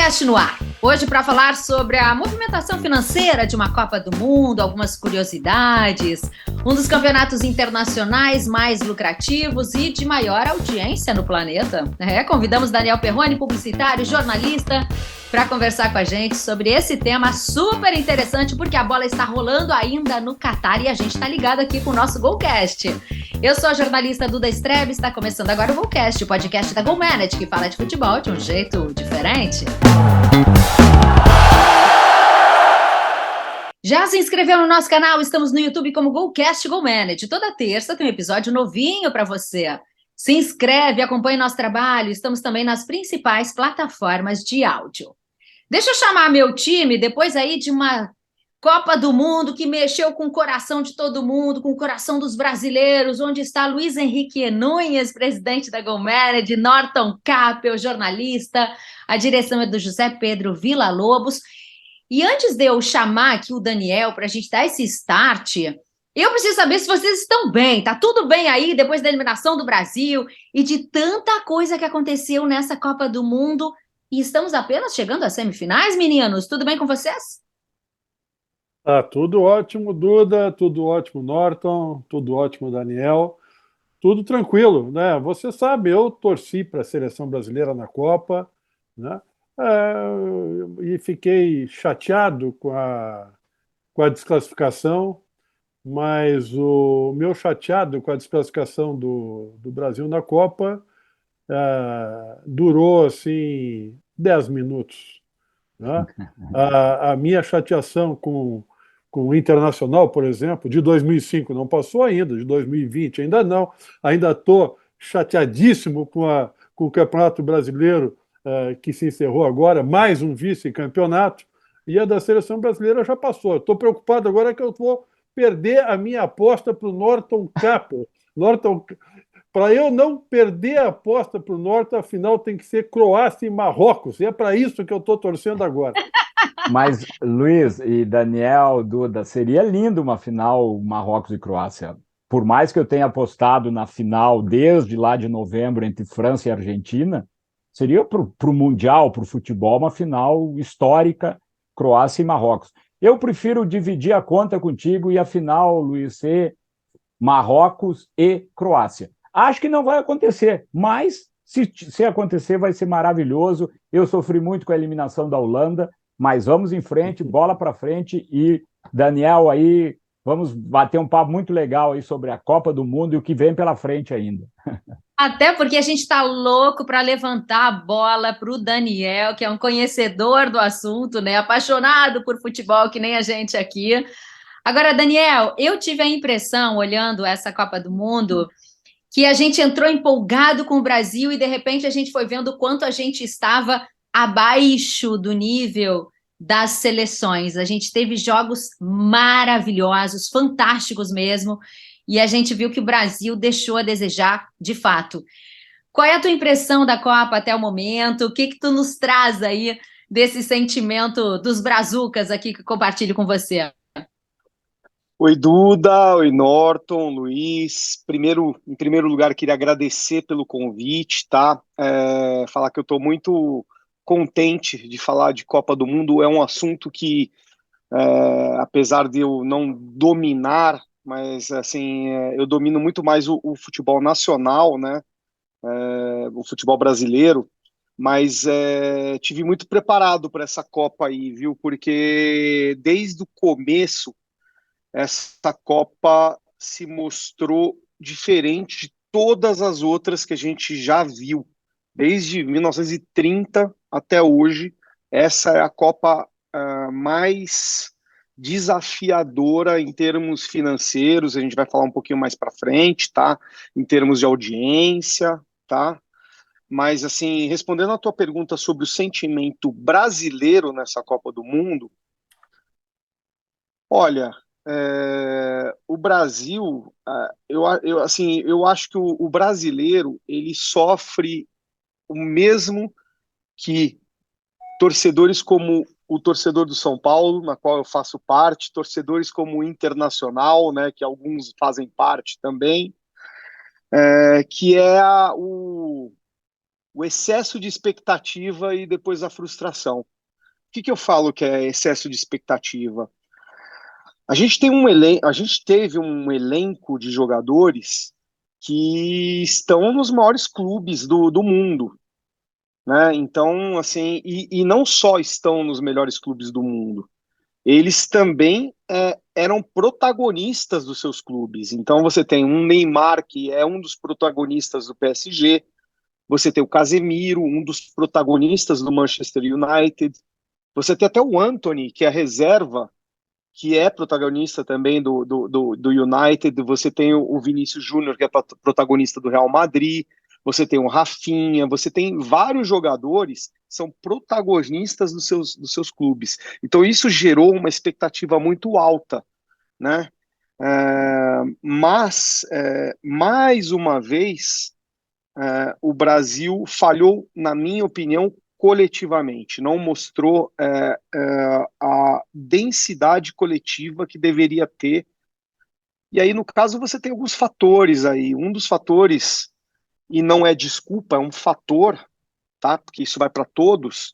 GoCast no ar. Hoje para falar sobre a movimentação financeira de uma Copa do Mundo, algumas curiosidades, um dos campeonatos internacionais mais lucrativos e de maior audiência no planeta. Convidamos Daniel Perrone, publicitário, jornalista, para conversar com a gente sobre esse tema super interessante, porque a bola está rolando ainda no Catar e a gente está ligado aqui com o nosso GoCast. Eu sou a jornalista Duda Strebe, está começando agora o GoCast, o podcast da GoManage, que fala de futebol de um jeito diferente. Já se inscreveu no nosso canal? Estamos no YouTube como GoCast GoManage. Toda terça tem um episódio novinho para você. Se inscreve, acompanhe nosso trabalho. Estamos também nas principais plataformas de áudio. Deixa eu chamar meu time, depois aí de uma Copa do Mundo que mexeu com o coração de todo mundo, com o coração dos brasileiros, onde está Luiz Henrique Nunes, presidente da GoManage, Norton Capel, jornalista, a direção é do José Pedro Villa-Lobos. E antes de eu chamar aqui o Daniel para a gente dar esse start, eu preciso saber se vocês estão bem. Tá tudo bem aí depois da eliminação do Brasil e de tanta coisa que aconteceu nessa Copa do Mundo? E estamos apenas chegando às semifinais, meninos. Tudo bem com vocês? Tudo ótimo, Duda, tudo ótimo, Norton, tudo ótimo, Daniel, tudo tranquilo, né? Você sabe, eu torci para a seleção brasileira na Copa, né? E fiquei chateado com a desclassificação, mas o meu chateado com a desclassificação do Brasil na Copa durou, assim, 10 minutos, né? A minha chateação com o Internacional, por exemplo, de 2005, não passou ainda, de 2020, ainda não. Ainda estou chateadíssimo com o Campeonato Brasileiro que se encerrou agora, mais um vice-campeonato, e a da Seleção Brasileira já passou. Estou preocupado agora que eu vou perder a minha aposta para o Norton Capel. Para eu não perder a aposta para o Norton, a final tem que ser Croácia e Marrocos, e é para isso que eu estou torcendo agora. Mas, Luiz e Daniel, Duda, seria lindo uma final Marrocos e Croácia. Por mais que eu tenha apostado na final desde lá de novembro entre França e Argentina, seria para o Mundial, para o futebol, uma final histórica, Croácia e Marrocos. Eu prefiro dividir a conta contigo e a final, Luiz, ser Marrocos e Croácia. Acho que não vai acontecer, mas se acontecer vai ser maravilhoso. Eu sofri muito com a eliminação da Holanda, mas vamos em frente, bola para frente, e Daniel aí, vamos bater um papo muito legal aí sobre a Copa do Mundo e o que vem pela frente ainda. Até porque a gente está louco para levantar a bola para o Daniel, que é um conhecedor do assunto, né? Apaixonado por futebol, que nem a gente aqui. Agora, Daniel, eu tive a impressão, olhando essa Copa do Mundo, que a gente entrou empolgado com o Brasil e, de repente, a gente foi vendo o quanto a gente estava abaixo do nível das seleções. A gente teve jogos maravilhosos, fantásticos mesmo, e a gente viu que o Brasil deixou a desejar de fato. Qual é a tua impressão da Copa até o momento? O que tu nos traz aí desse sentimento dos brazucas aqui que eu compartilho com você? Oi, Duda, oi, Norton, Luiz. Em primeiro lugar, queria agradecer pelo convite, tá? Falar que eu estou muito contente de falar de Copa do Mundo. É um assunto que, apesar de eu não dominar, mas assim, eu domino muito mais o futebol nacional, né? O futebol brasileiro. Mas tive muito preparado para essa Copa aí, viu? Porque desde o começo essa Copa se mostrou diferente de todas as outras que a gente já viu. Desde 1930 até hoje, essa é a Copa mais desafiadora em termos financeiros, a gente vai falar um pouquinho mais para frente, tá? Em termos de audiência, tá? Mas, assim, respondendo a tua pergunta sobre o sentimento brasileiro nessa Copa do Mundo, olha, o Brasil, eu acho que o brasileiro ele sofre o mesmo que torcedores como o torcedor do São Paulo, na qual eu faço parte, torcedores como o Internacional, né, que alguns fazem parte também, que é o o excesso de expectativa e depois a frustração. O que eu falo que é excesso de expectativa? A gente teve um elenco de jogadores que estão nos maiores clubes do mundo, né? Então, assim, e não só estão nos melhores clubes do mundo, eles também eram protagonistas dos seus clubes. Então, você tem um Neymar, que é um dos protagonistas do PSG, você tem o Casemiro, um dos protagonistas do Manchester United, você tem até o Antony, que é a reserva, que é protagonista também do United, você tem o Vinícius Júnior, que é protagonista do Real Madrid, você tem o Rafinha, você tem vários jogadores que são protagonistas dos seus clubes. Então isso gerou uma expectativa muito alta, né? Mas, mais uma vez, o Brasil falhou, na minha opinião, coletivamente, não mostrou a densidade coletiva que deveria ter. E aí, no caso, você tem alguns fatores aí. Um dos fatores, e não é desculpa, é um fator, tá? Porque isso vai para todos,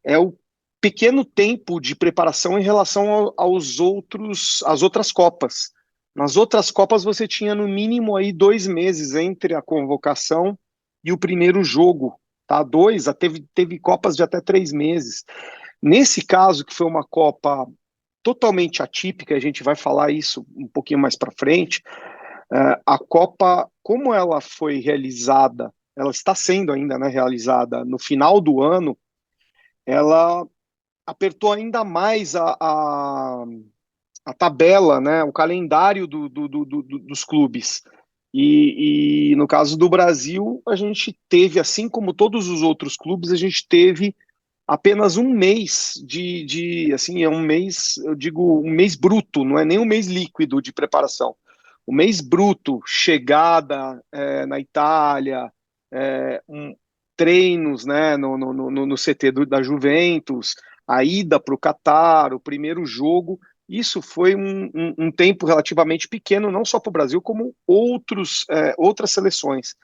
é o pequeno tempo de preparação em relação às outras Copas. Nas outras Copas você tinha no mínimo aí 2 meses entre a convocação e o primeiro jogo, tá? Teve Copas de até 3 meses. Nesse caso, que foi uma Copa totalmente atípica, a gente vai falar isso um pouquinho mais para frente, a Copa, como ela foi realizada, ela está sendo ainda, né, realizada no final do ano, ela apertou ainda mais a tabela, né, o calendário dos clubes. E no caso do Brasil, a gente teve, assim como todos os outros clubes, a gente teve apenas um mês assim, é um mês, eu digo, um mês bruto, não é nem um mês líquido de preparação. O mês bruto, chegada na Itália, treinos, né, no CT da Juventus, a ida para o Catar, o primeiro jogo, isso foi um tempo relativamente pequeno, não só para o Brasil, como outras seleções.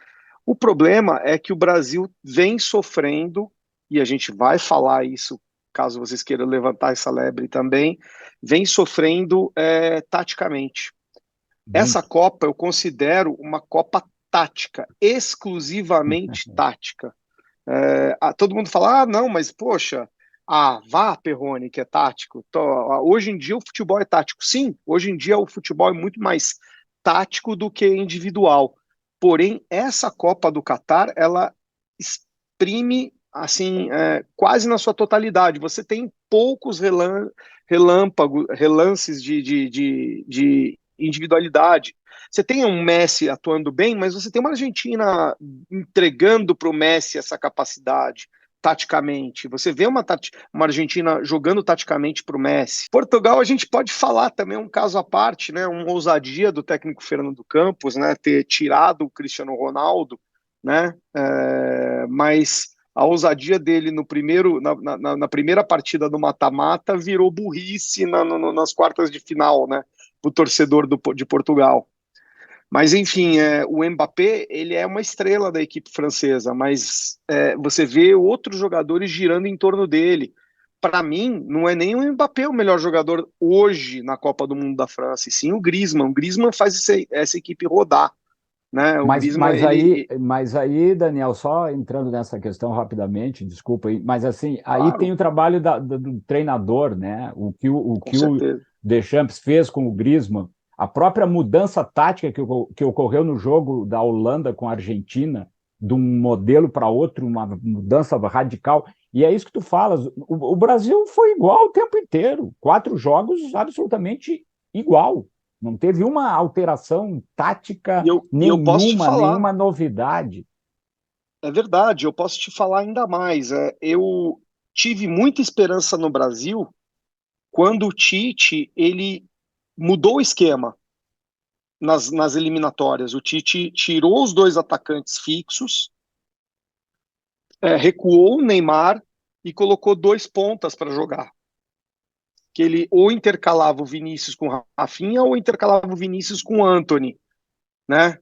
O problema é que o Brasil vem sofrendo, e a gente vai falar isso, caso vocês queiram levantar essa lebre também, vem sofrendo taticamente. Essa Copa eu considero uma Copa tática, exclusivamente tática. Todo mundo fala, não, mas poxa, vá, Perrone, que é tático. Hoje em dia o futebol é tático. Sim, hoje em dia o futebol é muito mais tático do que individual. Porém, essa Copa do Catar, ela exprime, assim, quase na sua totalidade. Você tem poucos relances de individualidade. Você tem um Messi atuando bem, mas você tem uma Argentina entregando para o Messi essa capacidade taticamente. Você vê uma Argentina jogando taticamente para o Messi. Portugal, a gente pode falar também um caso à parte, né? Uma ousadia do técnico Fernando Campos, né? Ter tirado o Cristiano Ronaldo, né? Mas a ousadia dele na primeira partida do mata-mata virou burrice nas quartas de final, né? O torcedor de Portugal. Mas, enfim, o Mbappé, ele é uma estrela da equipe francesa, mas você vê outros jogadores girando em torno dele. Para mim, não é nem o Mbappé o melhor jogador hoje na Copa do Mundo da França, e sim o Griezmann. O Griezmann faz essa equipe rodar, né? O Griezmann, mas aí, Daniel, só entrando nessa questão rapidamente, desculpa aí, mas assim, aí claro, tem o trabalho do treinador, né? O que o certeza. Deschamps fez com o Griezmann, a própria mudança tática que ocorreu no jogo da Holanda com a Argentina, de um modelo para outro, uma mudança radical. E é isso que tu falas. O Brasil foi igual o tempo inteiro. 4 jogos absolutamente igual. Não teve uma alteração tática eu posso te falar, nenhuma novidade. é verdade, eu posso te falar ainda mais. Eu tive muita esperança no Brasil quando o Tite ele mudou o esquema nas eliminatórias. O Tite tirou os 2 atacantes fixos, recuou o Neymar e colocou 2 pontas para jogar. Que ele ou intercalava o Vinícius com o Rafinha ou intercalava o Vinícius com o Antony, né?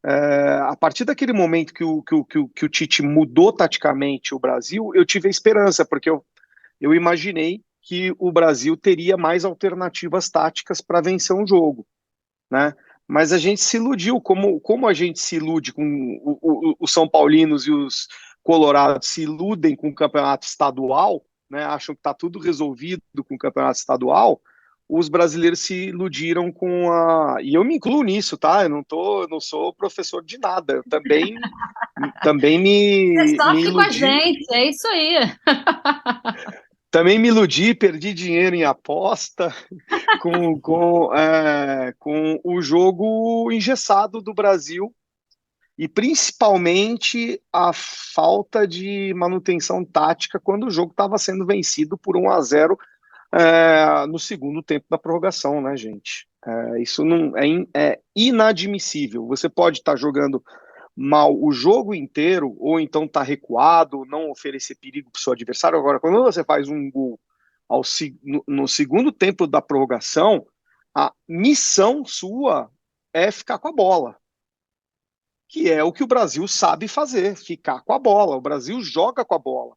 A partir daquele momento que o Tite mudou taticamente o Brasil, eu tive a esperança, porque eu imaginei que o Brasil teria mais alternativas táticas para vencer um jogo, né? Mas a gente se iludiu, como a gente se ilude com os São Paulinos e os Colorados se iludem com o campeonato estadual, né? Acham que está tudo resolvido com o campeonato estadual. Os brasileiros se iludiram com a. E eu me incluo nisso, tá? Eu não sou professor de nada. Eu também Você me sofre com a iludi. gente, é isso aí. Também me iludi, perdi dinheiro em aposta com o jogo engessado do Brasil e principalmente a falta de manutenção tática quando o jogo estava sendo vencido por 1-0 no segundo tempo da prorrogação, né, gente? Isso não é inadmissível. Você pode estar jogando mal o jogo inteiro, ou então estar recuado, não oferecer perigo para o seu adversário. Agora, quando você faz um gol no segundo tempo da prorrogação, a missão sua é ficar com a bola, que é o que o Brasil sabe fazer, ficar com a bola. O Brasil joga com a bola.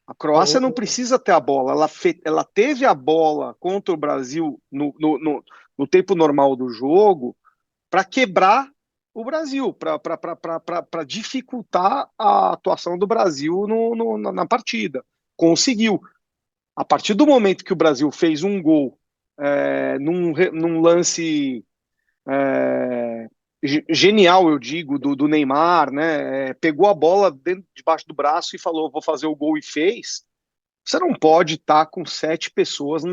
A Croácia não precisa ter a bola, ela teve a bola contra o Brasil no tempo normal do jogo para quebrar o Brasil, para dificultar a atuação do Brasil na partida. Conseguiu. A partir do momento que o Brasil fez um gol num lance é, genial, eu digo, do Neymar, né? Pegou a bola debaixo do braço e falou: vou fazer o gol, e fez. Você não pode estar com 7 pessoas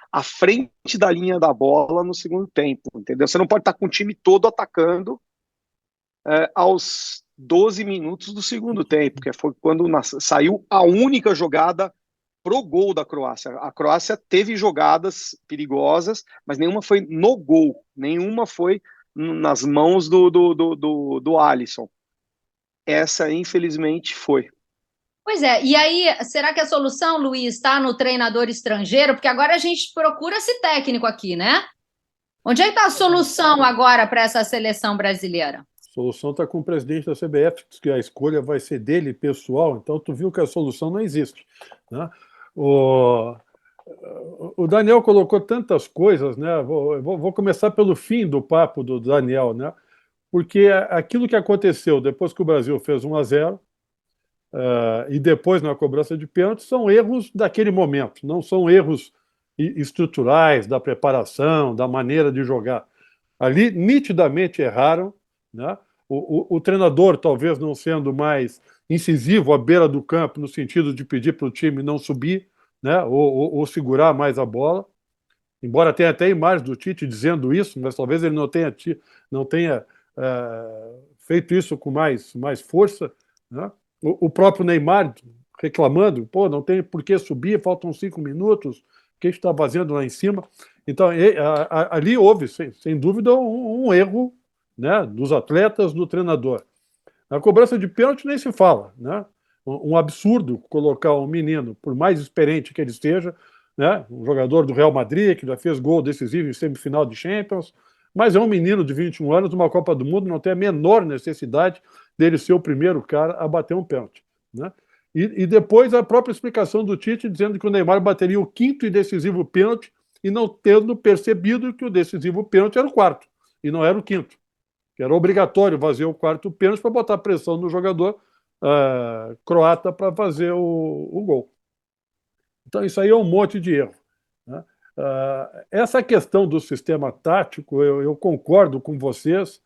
à frente da linha da bola no segundo tempo, entendeu? Você não pode estar com o time todo atacando aos 12 minutos do segundo tempo, que foi quando saiu a única jogada pro gol da Croácia. A Croácia teve jogadas perigosas, mas nenhuma foi no gol, nenhuma foi nas mãos do Alisson. Essa, infelizmente, foi. Pois é, e aí, será que a solução, Luiz, está no treinador estrangeiro? Porque agora a gente procura esse técnico aqui, né? Onde é que está a solução agora para essa seleção brasileira? A solução está com o presidente da CBF, que a escolha vai ser dele, pessoal, então tu viu que a solução não existe, né? O Daniel colocou tantas coisas, né? Vou começar pelo fim do papo do Daniel, né? Porque aquilo que aconteceu depois que o Brasil fez 1-0, e depois na cobrança de pênalti, são erros daquele momento, não são erros estruturais, da preparação, da maneira de jogar. Ali, nitidamente erraram, né? O treinador, talvez não sendo mais incisivo à beira do campo, no sentido de pedir para o time não subir, né? Ou segurar mais a bola, embora tenha até imagens do Tite dizendo isso, mas talvez ele não tenha feito isso com mais força, né? O próprio Neymar reclamando: pô, não tem por que subir, faltam 5 minutos, o que está fazendo lá em cima? Então, ali houve, sem dúvida, um erro, né, dos atletas, do treinador. Na cobrança de pênalti nem se fala, né? Um absurdo colocar um menino, por mais experiente que ele esteja, né, um jogador do Real Madrid, que já fez gol decisivo em semifinal de Champions, mas é um menino de 21 anos, numa Copa do Mundo, não tem a menor necessidade dele ser o primeiro cara a bater um pênalti, né? E depois a própria explicação do Tite, dizendo que o Neymar bateria o 5º e decisivo pênalti, e não tendo percebido que o decisivo pênalti era o 4º, e não era o 5º, que era obrigatório fazer o 4º pênalti para botar pressão no jogador croata para fazer o gol. Então isso aí é um monte de erro, né? Essa questão do sistema tático, eu concordo com vocês,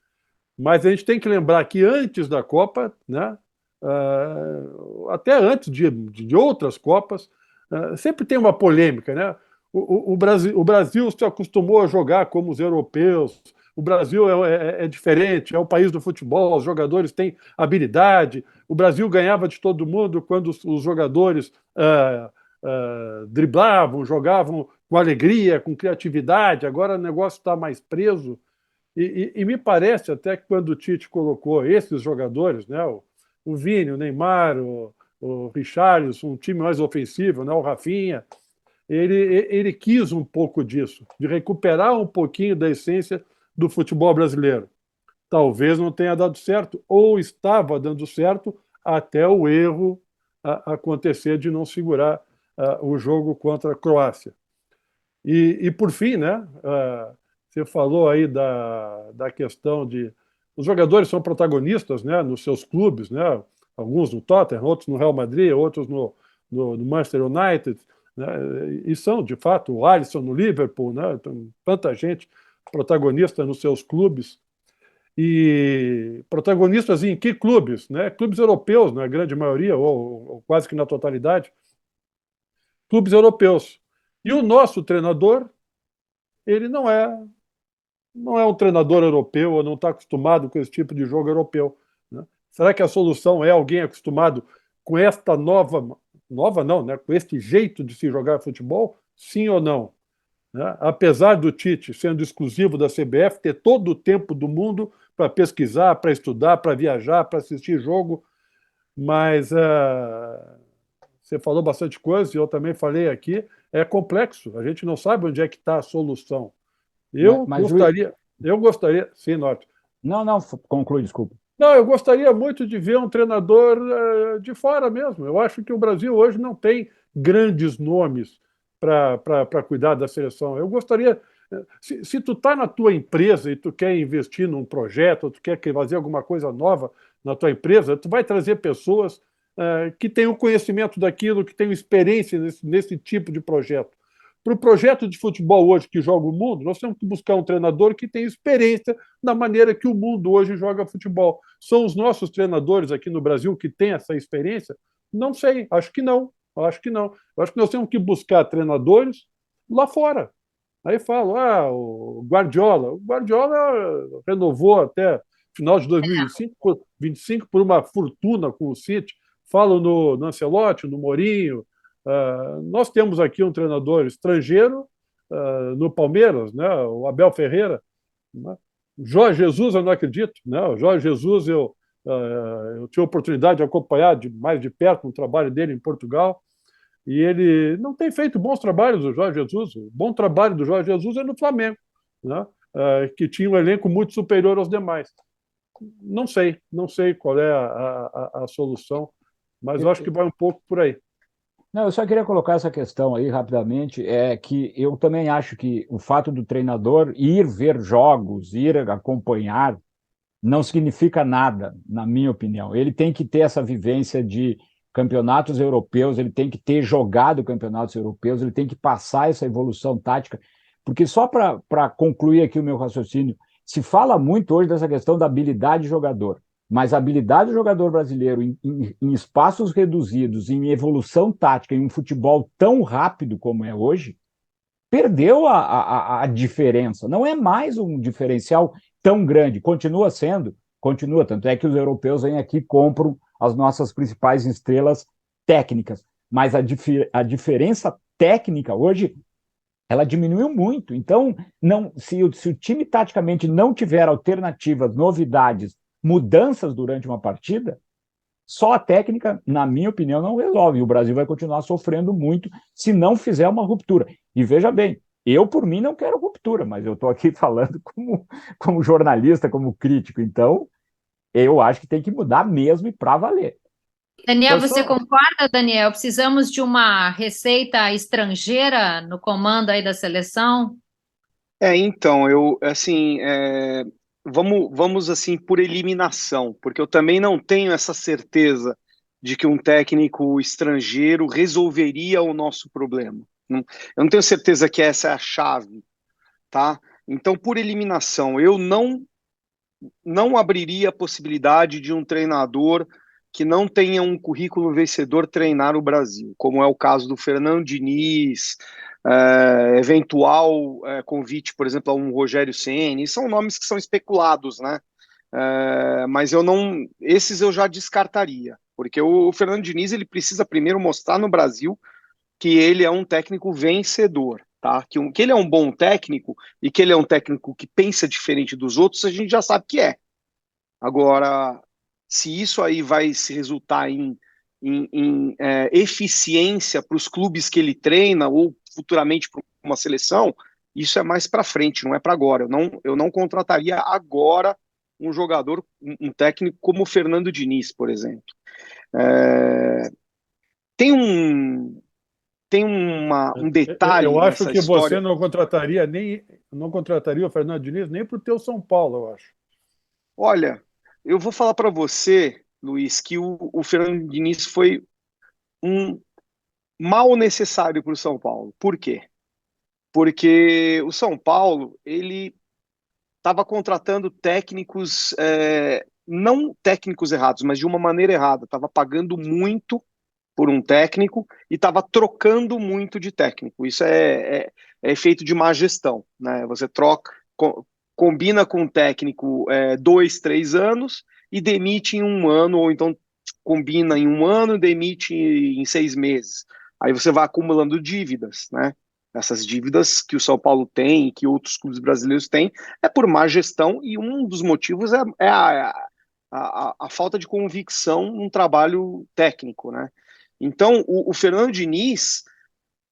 mas a gente tem que lembrar que antes da Copa, né, até antes de outras Copas, sempre tem uma polêmica, né? O Brasil se acostumou a jogar como os europeus, o Brasil é diferente, é o país do futebol, os jogadores têm habilidade, o Brasil ganhava de todo mundo quando os jogadores driblavam, jogavam com alegria, com criatividade, agora o negócio está mais preso. E me parece até que quando o Tite colocou esses jogadores, né, o Vini, o Neymar, o Richarlison, um time mais ofensivo, né, o Rafinha, ele quis um pouco disso, de recuperar um pouquinho da essência do futebol brasileiro. talvez não tenha dado certo, ou estava dando certo até o erro acontecer de não segurar o jogo contra a Croácia. E por fim, né, você falou aí da questão de... Os jogadores são protagonistas, né, nos seus clubes, né, alguns no Tottenham, outros no Real Madrid, outros no Manchester United, né, e são, de fato, o Alisson no Liverpool, né, tanta gente protagonista nos seus clubes. E protagonistas em que clubes? Né? Clubes europeus, na grande maioria, ou quase que na totalidade. Clubes europeus. E o nosso treinador, ele não é um treinador europeu, ou não está acostumado com esse tipo de jogo europeu. Né? Será que a solução é alguém acostumado com esta nova não, né? Com este jeito de se jogar futebol? Sim ou não? Né? Apesar do Tite sendo exclusivo da CBF, ter todo o tempo do mundo para pesquisar, para estudar, para viajar, para assistir jogo, mas você falou bastante coisa, e eu também falei aqui, é complexo, a gente não sabe onde é que está a solução. Mas, Eu gostaria, sim, Norte. Não, conclui, desculpa. Não, eu gostaria muito de ver um treinador de fora mesmo. Eu acho que o Brasil hoje não tem grandes nomes para cuidar da seleção. Eu gostaria... Se tu está na tua empresa e tu quer investir num projeto, ou tu quer fazer alguma coisa nova na tua empresa, tu vai trazer pessoas que tenham conhecimento daquilo, que tenham experiência nesse tipo de projeto. Para o projeto de futebol hoje que joga o mundo, nós temos que buscar um treinador que tenha experiência na maneira que o mundo hoje joga futebol. São os nossos treinadores aqui no Brasil que têm essa experiência? Não sei, acho que não. Acho que não. Eu acho que nós temos que buscar treinadores lá fora. Aí falo, o Guardiola. O Guardiola renovou até final de 2025 por uma fortuna com o City. Falo no Ancelotti, no Mourinho. Nós temos aqui um treinador estrangeiro no Palmeiras, né, o Abel Ferreira. Né? Jorge Jesus, eu não acredito. Né? O Jorge Jesus, eu tive a oportunidade de acompanhar mais de perto o trabalho dele em Portugal. E ele não tem feito bons trabalhos, o Jorge Jesus. O bom trabalho do Jorge Jesus é no Flamengo, né? Que tinha um elenco muito superior aos demais. Não sei qual é a solução, mas eu acho que vai um pouco por aí. Não, eu só queria colocar essa questão aí rapidamente, é que eu também acho que o fato do treinador ir ver jogos, ir acompanhar, não significa nada, na minha opinião. Ele tem que ter essa vivência de campeonatos europeus, ele tem que ter jogado campeonatos europeus, ele tem que passar essa evolução tática, porque só para concluir aqui o meu raciocínio, se fala muito hoje dessa questão da habilidade de jogador, mas a habilidade do jogador brasileiro em espaços reduzidos, em evolução tática, em um futebol tão rápido como é hoje, perdeu a diferença. Não é mais um diferencial tão grande. Continua sendo, tanto é que os europeus vêm aqui e compram as nossas principais estrelas técnicas. Mas a diferença técnica hoje, ela diminuiu muito. Então, se o time taticamente não tiver alternativas, novidades, mudanças durante uma partida, só a técnica, na minha opinião, não resolve. E o Brasil vai continuar sofrendo muito se não fizer uma ruptura. E veja bem, eu, por mim, não quero ruptura, mas eu estou aqui falando como jornalista, como crítico. Então, eu acho que tem que mudar mesmo e para valer. Daniel, você concorda, Daniel? Precisamos de uma receita estrangeira no comando aí da seleção? Então, vamos assim por eliminação, porque eu também não tenho essa certeza de que um técnico estrangeiro resolveria o nosso problema. Eu não tenho certeza que essa é a chave, tá? Então, por eliminação, eu não abriria a possibilidade de um treinador que não tenha um currículo vencedor treinar o Brasil, como é o caso do Fernando Diniz, eventual convite, por exemplo, a um Rogério Ceni. São nomes que são especulados, né? Mas esses eu já descartaria, porque o Fernando Diniz ele precisa primeiro mostrar no Brasil que ele é um técnico vencedor, tá? Que ele é um bom técnico e que ele é um técnico que pensa diferente dos outros, a gente já sabe que é. Agora, se isso aí vai se resultar em eficiência para os clubes que ele treina ou futuramente para uma seleção, isso é mais para frente, não é para agora. Eu não contrataria agora um jogador, um técnico como o Fernando Diniz, por exemplo. É, tem um Eu detalhe acho nessa que você história. não contrataria o Fernando Diniz nem para o teu São Paulo, eu acho. Olha, eu vou falar para você, Luiz, que o Fernando Diniz foi um mal necessário para o São Paulo. Por quê? Porque o São Paulo, ele estava contratando técnicos, não técnicos errados, mas de uma maneira errada. Estava pagando muito por um técnico e estava trocando muito de técnico. Isso é efeito de má gestão, né? Você troca, combina com um técnico 2, 3 anos e demite em um ano, ou então combina em um ano e demite em 6 meses. Aí você vai acumulando dívidas, né? Essas dívidas que o São Paulo tem e que outros clubes brasileiros têm é por má gestão, e um dos motivos é a falta de convicção num trabalho técnico, né? Então, o Fernando Diniz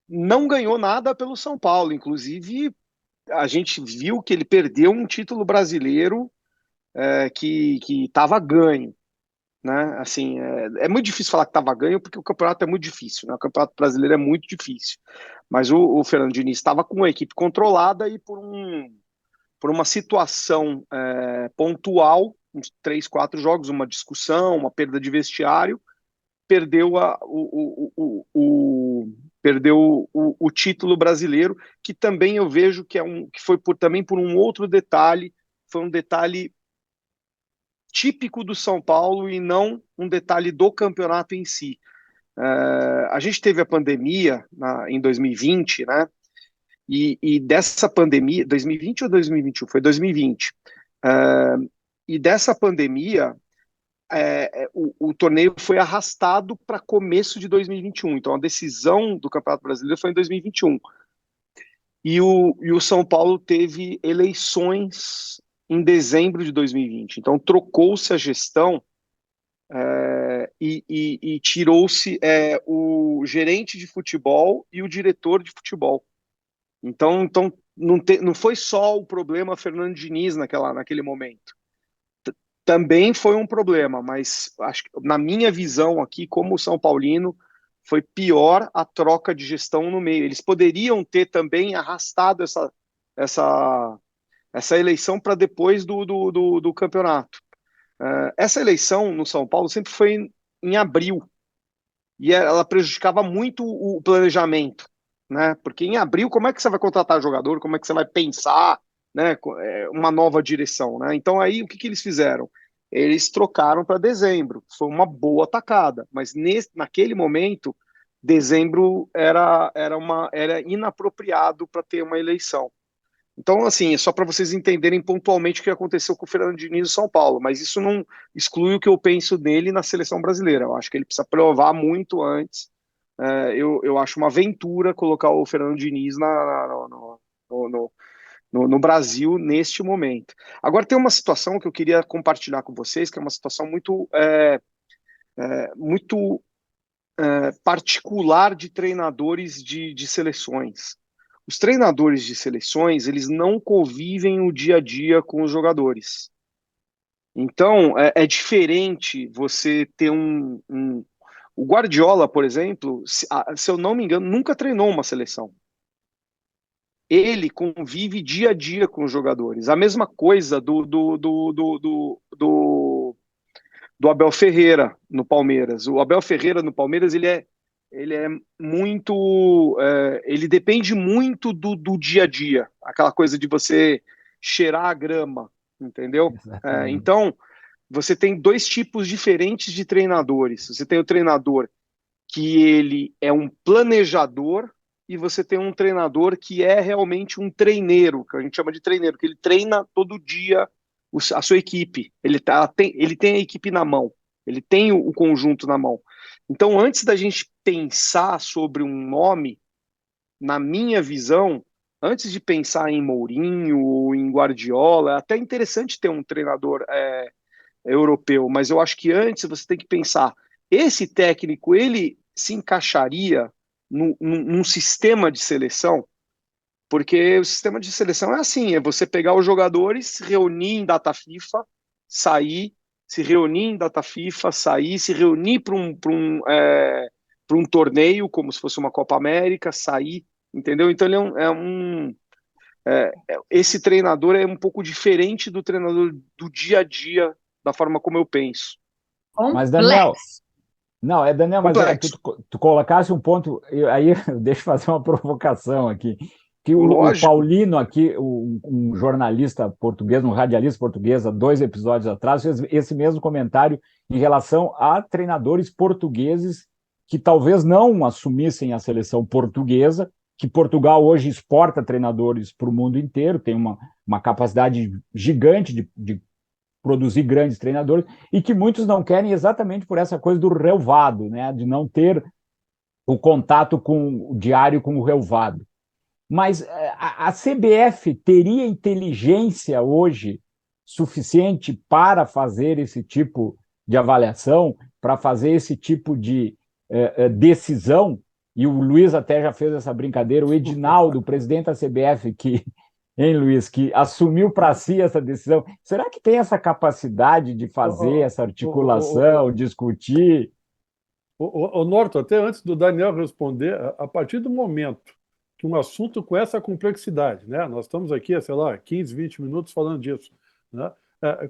não ganhou nada pelo São Paulo. Inclusive, a gente viu que ele perdeu um título brasileiro que estava ganho, né? Assim, é muito difícil falar que estava ganho porque o campeonato é muito difícil, né? O campeonato brasileiro é muito difícil. Mas o Fernando Diniz estava com a equipe controlada e por uma situação pontual, uns 3, 4 jogos, uma discussão, uma perda de vestiário, perdeu o título brasileiro, que também eu vejo que foi também por um outro detalhe, foi um detalhe típico do São Paulo e não um detalhe do campeonato em si. A gente teve a pandemia em 2020, né? E dessa pandemia, 2020 ou 2021? Foi 2020. E dessa pandemia, o torneio foi arrastado para começo de 2021. Então, a decisão do Campeonato Brasileiro foi em 2021. E o São Paulo teve eleições em dezembro de 2020. Então, trocou-se a gestão e tirou-se o gerente de futebol e o diretor de futebol. Então não foi só o problema Fernando Diniz naquele momento. Também foi um problema, mas acho que, na minha visão aqui, como São Paulino, foi pior a troca de gestão no meio. Eles poderiam ter também arrastado essa, essa eleição para depois do campeonato. Essa eleição no São Paulo sempre foi em abril, e ela prejudicava muito o planejamento, né? Porque em abril, como é que você vai contratar jogador? Como é que você vai pensar, né, uma nova direção, né? Então aí o que eles fizeram? Eles trocaram para dezembro. Foi uma boa tacada, mas naquele momento, dezembro era inapropriado para ter uma eleição. Então, assim, é só para vocês entenderem pontualmente o que aconteceu com o Fernando Diniz no São Paulo, mas isso não exclui o que eu penso nele na seleção brasileira. Eu acho que ele precisa provar muito antes. Eu acho uma aventura colocar o Fernando Diniz no Brasil neste momento. Agora, tem uma situação que eu queria compartilhar com vocês, que é uma situação muito particular de treinadores de seleções. Os treinadores de seleções, eles não convivem o dia a dia com os jogadores. Então, é diferente você ter o Guardiola, por exemplo, se eu não me engano, nunca treinou uma seleção. Ele convive dia a dia com os jogadores. A mesma coisa do Abel Ferreira no Palmeiras. O Abel Ferreira no Palmeiras, ele é muito. Ele depende muito do dia a dia, aquela coisa de você cheirar a grama, entendeu? Exatamente. Então, você tem dois tipos diferentes de treinadores. Você tem o treinador que ele é um planejador, e você tem um treinador que é realmente um treineiro, que a gente chama de treineiro, que ele treina todo dia a sua equipe. Ele tem a equipe na mão, ele tem o conjunto na mão. Então, antes da gente pensar sobre um nome, na minha visão, antes de pensar em Mourinho ou em Guardiola, é até interessante ter um treinador europeu, mas eu acho que antes você tem que pensar, esse técnico, ele se encaixaria num sistema de seleção? Porque o sistema de seleção é assim, é você pegar os jogadores, reunir em data FIFA sair, se reunir em data FIFA, sair, se reunir para um torneio, como se fosse uma Copa América, sair, entendeu? Então ele esse treinador é um pouco diferente do treinador do dia a dia, da forma como eu penso. Mas, Daniel, Complexo. não, Daniel, mas tu colocasse um ponto, aí deixa eu fazer uma provocação aqui, que o Paulino aqui, um jornalista português, um radialista português, há 2 episódios atrás, fez esse mesmo comentário em relação a treinadores portugueses que talvez não assumissem a seleção portuguesa, que Portugal hoje exporta treinadores para o mundo inteiro, tem uma capacidade gigante de produzir grandes treinadores, e que muitos não querem exatamente por essa coisa do relvado, né? De não ter o contato diário com o relvado. Mas a CBF teria inteligência hoje suficiente para fazer esse tipo de avaliação, para fazer esse tipo de decisão? E o Luiz até já fez essa brincadeira, o Edinaldo, o presidente da CBF, hein, Luiz, que assumiu para si essa decisão. Será que tem essa capacidade de fazer essa articulação, discutir? O Norton, até antes do Daniel responder, a partir do momento que um assunto com essa complexidade, né? Nós estamos aqui, sei lá, 15, 20 minutos falando disso, né?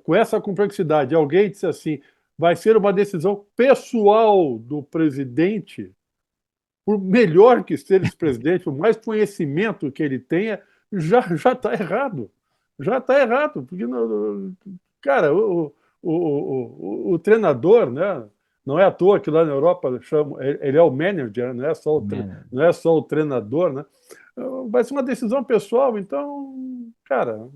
Com essa complexidade, alguém disse assim, vai ser uma decisão pessoal do presidente, por melhor que seja esse presidente, por mais conhecimento que ele tenha, já está errado. Já está errado, porque, cara, o treinador, né? Não é à toa que lá na Europa ele é o manager, não é só o treinador, né? Vai ser uma decisão pessoal, então, cara,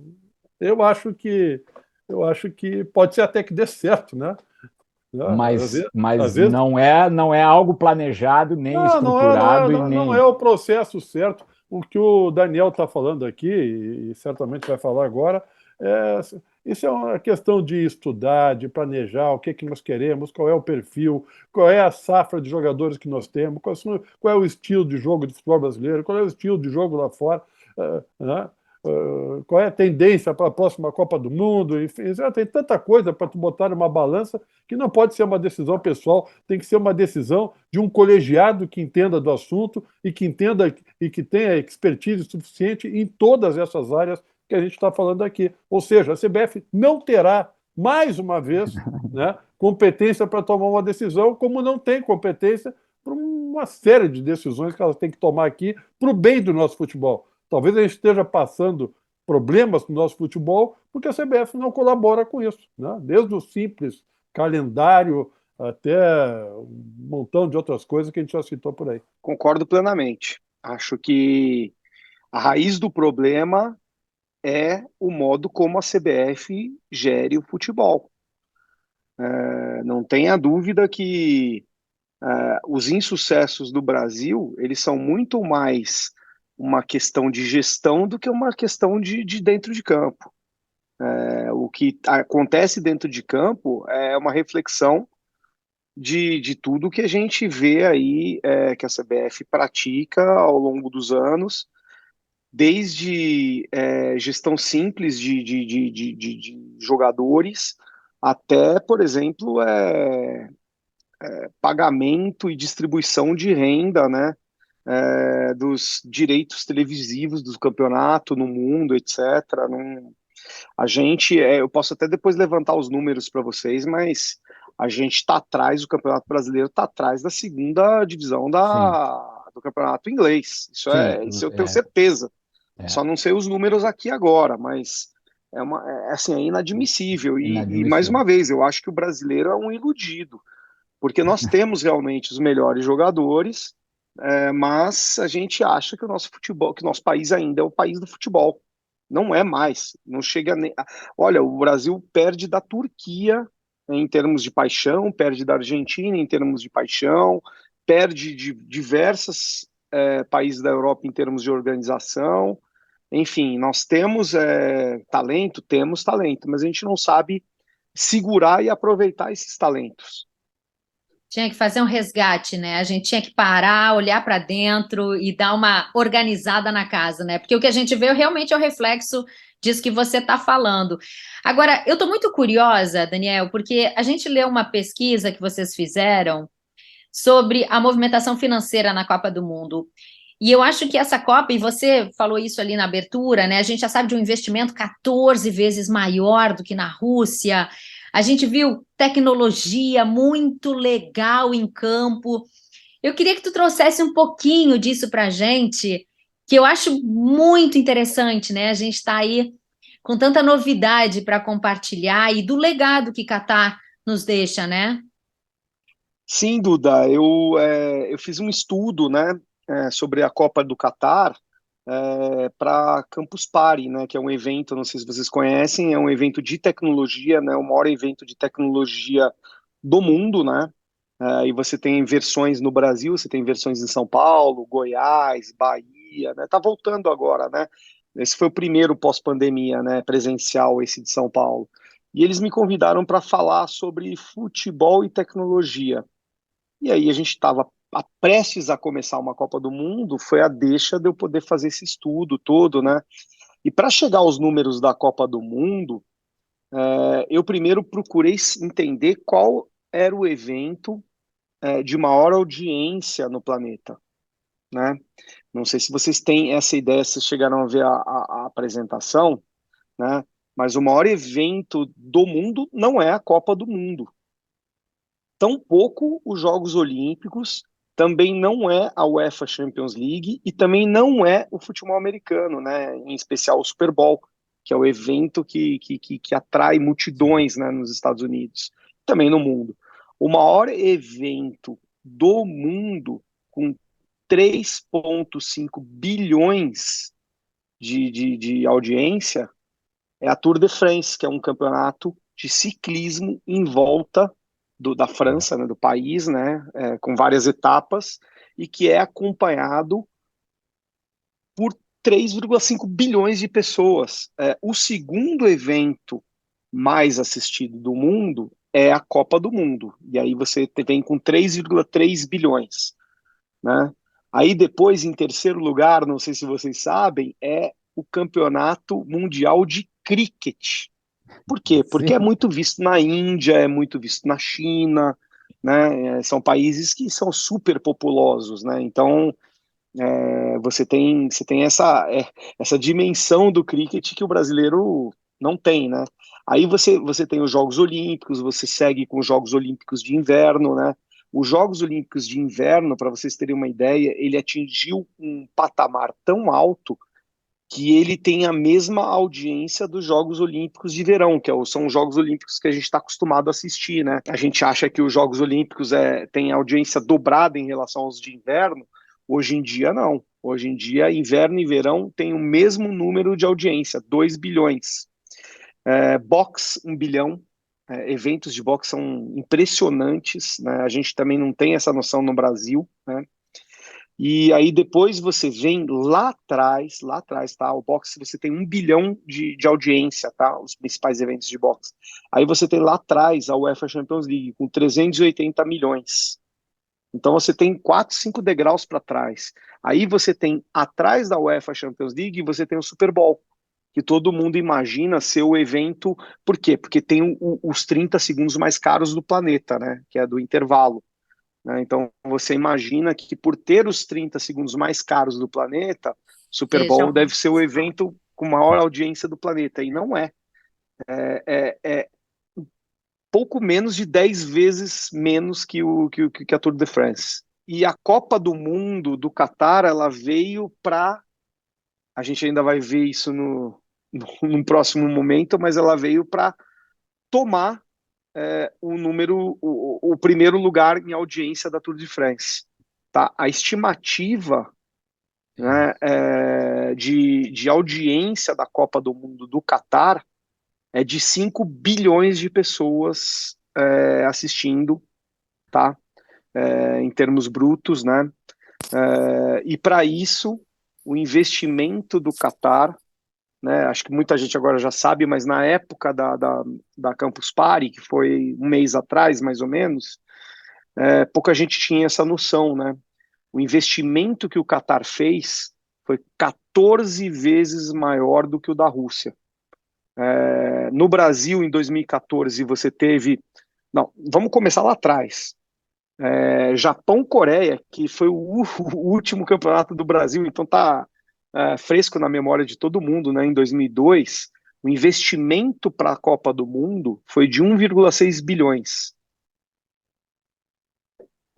eu acho que pode ser até que dê certo, né? Mas às vezes, não é algo planejado nem estruturado e nem não é o processo certo. O que o Daniel está falando aqui, e certamente vai falar agora, isso é uma questão de estudar, de planejar o que nós queremos, qual é o perfil, qual é a safra de jogadores que nós temos, qual é o estilo de jogo do futebol brasileiro, qual é o estilo de jogo lá fora, né? Qual é a tendência para a próxima Copa do Mundo, enfim, já tem tanta coisa para tu botar numa balança que não pode ser uma decisão pessoal, tem que ser uma decisão de um colegiado que entenda do assunto e que entenda e que tenha expertise suficiente em todas essas áreas que a gente está falando aqui. Ou seja, a CBF não terá, mais uma vez, né, competência para tomar uma decisão, como não tem competência para uma série de decisões que ela tem que tomar aqui para o bem do nosso futebol. Talvez a gente esteja passando problemas no nosso futebol porque a CBF não colabora com isso, né? Desde o simples calendário até um montão de outras coisas que a gente já citou por aí. Concordo plenamente. Acho que a raiz do problema é o modo como a CBF gere o futebol. Não tenha dúvida que os insucessos do Brasil, eles são muito mais uma questão de gestão do que uma questão de dentro de campo. O que acontece dentro de campo é uma reflexão de tudo que a gente vê aí, que a CBF pratica ao longo dos anos, desde gestão simples de jogadores até, por exemplo, pagamento e distribuição de renda, né? Dos direitos televisivos do campeonato no mundo, etc. A gente, eu posso até depois levantar os números para vocês, mas a gente está atrás, o Campeonato Brasileiro está atrás da segunda divisão do Campeonato Inglês. Isso eu tenho certeza. Só não sei os números aqui agora, mas assim, é inadmissível. E mais uma vez, eu acho que o brasileiro é um iludido, porque nós temos realmente os melhores jogadores, mas a gente acha que o nosso futebol, que o nosso país ainda é o país do futebol. Não é mais. Não chega nem. Olha, o Brasil perde da Turquia em termos de paixão, perde da Argentina em termos de paixão, perde de diversos países da Europa em termos de organização. Enfim, nós temos temos talento, mas a gente não sabe segurar e aproveitar esses talentos. Tinha que fazer um resgate, né? A gente tinha que parar, olhar para dentro e dar uma organizada na casa, né? Porque o que a gente vê realmente é o reflexo disso que você está falando. Agora, eu estou muito curiosa, Daniel, porque a gente leu uma pesquisa que vocês fizeram sobre a movimentação financeira na Copa do Mundo. E eu acho que essa Copa, e você falou isso ali na abertura, né? A gente já sabe de um investimento 14 vezes maior do que na Rússia. A gente viu tecnologia muito legal em campo. Eu queria que tu trouxesse um pouquinho disso para a gente, que eu acho muito interessante, né? A gente está aí com tanta novidade para compartilhar e do legado que Catar nos deixa, né? Sim, Duda, eu fiz um estudo, né, sobre a Copa do Catar para Campus Party, né, que é um evento, não sei se vocês conhecem, é um evento de tecnologia, né, o maior evento de tecnologia do mundo, né, e você tem versões no Brasil, você tem versões em São Paulo, Goiás, Bahia, né, tá voltando agora, né, esse foi o primeiro pós-pandemia, né, presencial, esse de São Paulo, e eles me convidaram para falar sobre futebol e tecnologia. E aí a gente estava prestes a começar uma Copa do Mundo, foi a deixa de eu poder fazer esse estudo todo, né? E para chegar aos números da Copa do Mundo, eu primeiro procurei entender qual era o evento de maior audiência no planeta, né? Não sei se vocês têm essa ideia, se chegaram a ver a apresentação, né? Mas o maior evento do mundo não é a Copa do Mundo. Tampouco os Jogos Olímpicos, também não é a UEFA Champions League e também não é o futebol americano, né? Em especial o Super Bowl, que é o evento que atrai multidões, né, nos Estados Unidos, também no mundo. O maior evento do mundo, com 3,5 bilhões de audiência, é a Tour de France, que é um campeonato de ciclismo em volta da França, né, do país, né, com várias etapas, e que é acompanhado por 3,5 bilhões de pessoas. O segundo evento mais assistido do mundo é a Copa do Mundo, e aí você vem com 3,3 bilhões, né? Aí depois, em terceiro lugar, não sei se vocês sabem, é o Campeonato Mundial de Cricket. Por quê? Porque é Sim. muito visto na Índia, é muito visto na China, né? São países que são super populosos, né? Então, você tem essa dimensão do cricket que o brasileiro não tem, né? Aí você tem os Jogos Olímpicos, você segue com os Jogos Olímpicos de Inverno, né? Os Jogos Olímpicos de Inverno, para vocês terem uma ideia, ele atingiu um patamar tão alto que ele tem a mesma audiência dos Jogos Olímpicos de Verão, são os Jogos Olímpicos que a gente está acostumado a assistir, né? A gente acha que os Jogos Olímpicos têm audiência dobrada em relação aos de inverno. Hoje em dia, não. Hoje em dia, inverno e verão têm o mesmo número de audiência, 2 bilhões. Boxe, 1 bilhão. Eventos de boxe são impressionantes, né? A gente também não tem essa noção no Brasil, né? E aí depois você vem lá atrás, tá? O boxe você tem 1 bilhão de audiência, tá? Os principais eventos de boxe. Aí você tem lá atrás a UEFA Champions League com 380 milhões. Então você tem 4, 5 degraus para trás. Aí você tem atrás da UEFA Champions League, você tem o Super Bowl, que todo mundo imagina ser o evento. Por quê? Porque tem os 30 segundos mais caros do planeta, né? Que é do intervalo, né? Então, você imagina que por ter os 30 segundos mais caros do planeta, Super Bowl Sejam. deve ser o evento com maior audiência do planeta, e não é. É pouco menos de 10 vezes menos que a Tour de France. E a Copa do Mundo do Catar, ela veio para... A gente ainda vai ver isso num próximo momento, mas ela veio para tomar o primeiro lugar em audiência da Tour de France. Tá? A estimativa, né, de audiência da Copa do Mundo do Catar é de 5 bilhões de pessoas assistindo, tá? Em termos brutos, né? E para isso, o investimento do Catar, né, acho que muita gente agora já sabe, mas na época da Campus Party, que foi um mês atrás, mais ou menos, pouca gente tinha essa noção, né? O investimento que o Catar fez foi 14 vezes maior do que o da Rússia. No Brasil, em 2014, você teve... Não, vamos começar lá atrás. Japão-Coreia, que foi o último campeonato do Brasil, então tá fresco na memória de todo mundo, né? Em 2002, o investimento para a Copa do Mundo foi de 1,6 bilhões.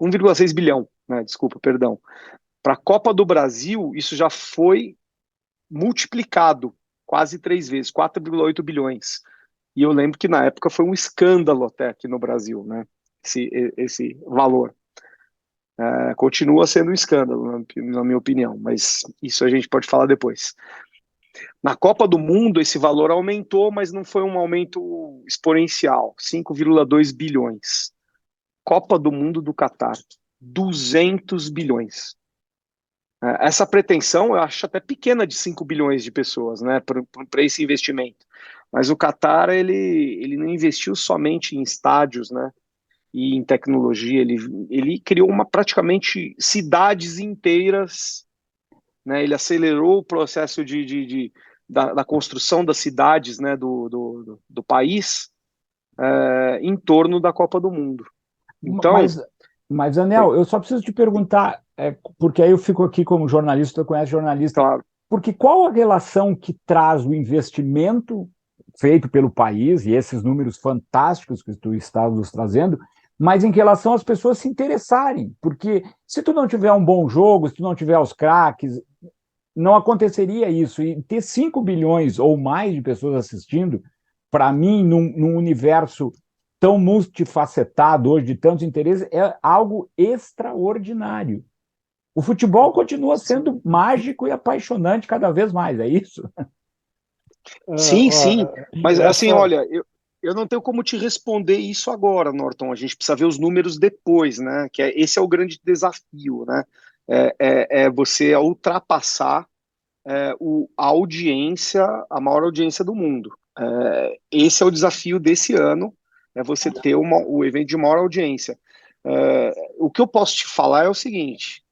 1,6 bilhão, né? Desculpa, perdão. Para a Copa do Brasil, isso já foi multiplicado quase 3 vezes, 4,8 bilhões. E eu lembro que na época foi um escândalo até aqui no Brasil, né? Esse valor. Continua sendo um escândalo, na minha opinião, mas isso a gente pode falar depois. Na Copa do Mundo, esse valor aumentou, mas não foi um aumento exponencial, 5,2 bilhões. Copa do Mundo do Catar, 200 bilhões. Essa pretensão eu acho até pequena de 5 bilhões de pessoas, né, para esse investimento. Mas o Catar, ele não investiu somente em estádios, né, e em tecnologia, ele criou praticamente cidades inteiras, né, ele acelerou o processo da construção das cidades, né, do país em torno da Copa do Mundo. Então, mas Daniel, eu só preciso te perguntar, porque aí eu fico aqui como jornalista, tu conhece jornalista, claro. Porque qual a relação que traz o investimento feito pelo país, e esses números fantásticos que tu estás nos trazendo, mas em relação às pessoas se interessarem, porque se tu não tiver um bom jogo, se tu não tiver os craques, não aconteceria isso, e ter 5 bilhões ou mais de pessoas assistindo, para mim, num universo tão multifacetado hoje, de tantos interesses, é algo extraordinário. O futebol continua sendo mágico e apaixonante cada vez mais, é isso? Sim. Mas assim, olha, eu não tenho como te responder isso agora, Norton. A gente precisa ver os números depois, né? Esse é o grande desafio, né? É você ultrapassar a audiência, a maior audiência do mundo. Esse é o desafio desse ano, é você ter o evento de maior audiência. O que eu posso te falar é o seguinte: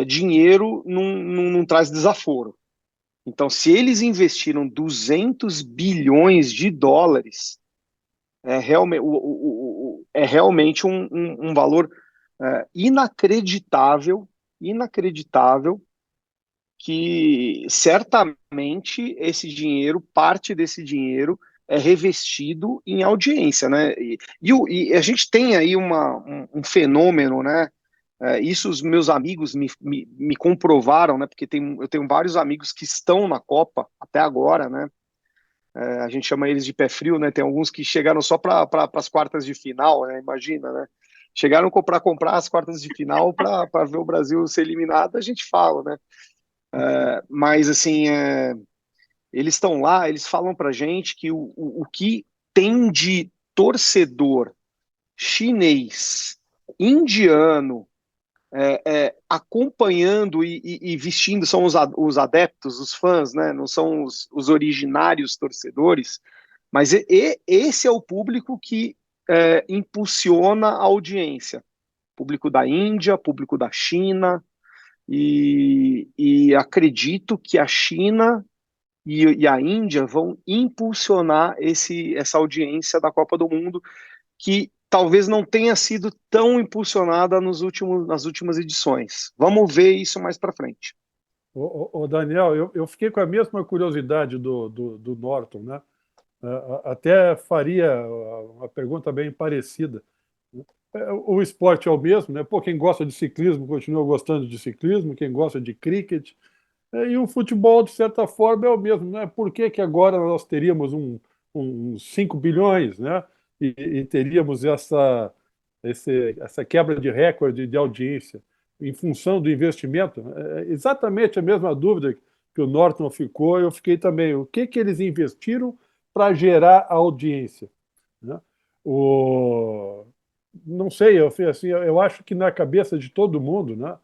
dinheiro não traz desaforo. Então, se eles investiram 200 bilhões de dólares, é realmente um valor inacreditável, que certamente parte desse dinheiro é revestido em audiência, né? E a gente tem aí um fenômeno, né? Isso os meus amigos me comprovaram, né? Porque eu tenho vários amigos que estão na Copa até agora, né? A gente chama eles de pé frio, né? Tem alguns que chegaram só para as quartas de final, né? Imagina, né? Chegaram para comprar as quartas de final para ver o Brasil ser eliminado, a gente fala, né? Mas assim, eles estão lá, eles falam para gente que o que tem de torcedor chinês, indiano, acompanhando e vestindo, são os adeptos, os fãs, né? Não são os originários torcedores, mas esse é o público que impulsiona a audiência. Público da Índia, público da China, e acredito que a China e a Índia vão impulsionar essa audiência da Copa do Mundo, que talvez não tenha sido tão impulsionada nas últimas edições. Vamos ver isso mais para frente. Ô, Daniel, eu fiquei com a mesma curiosidade do Norton, né? Até faria uma pergunta bem parecida. O esporte é o mesmo, né? Pô, quem gosta de ciclismo continua gostando de ciclismo, quem gosta de cricket, e o futebol, de certa forma, é o mesmo, né? Por que que agora nós teríamos uns 5 bilhões, né? E teríamos essa quebra de recorde de audiência em função do investimento? É exatamente a mesma dúvida que o Norton ficou, eu fiquei também. O que que eles investiram para gerar a audiência, né? Não sei, assim, eu acho que na cabeça de todo mundo, né?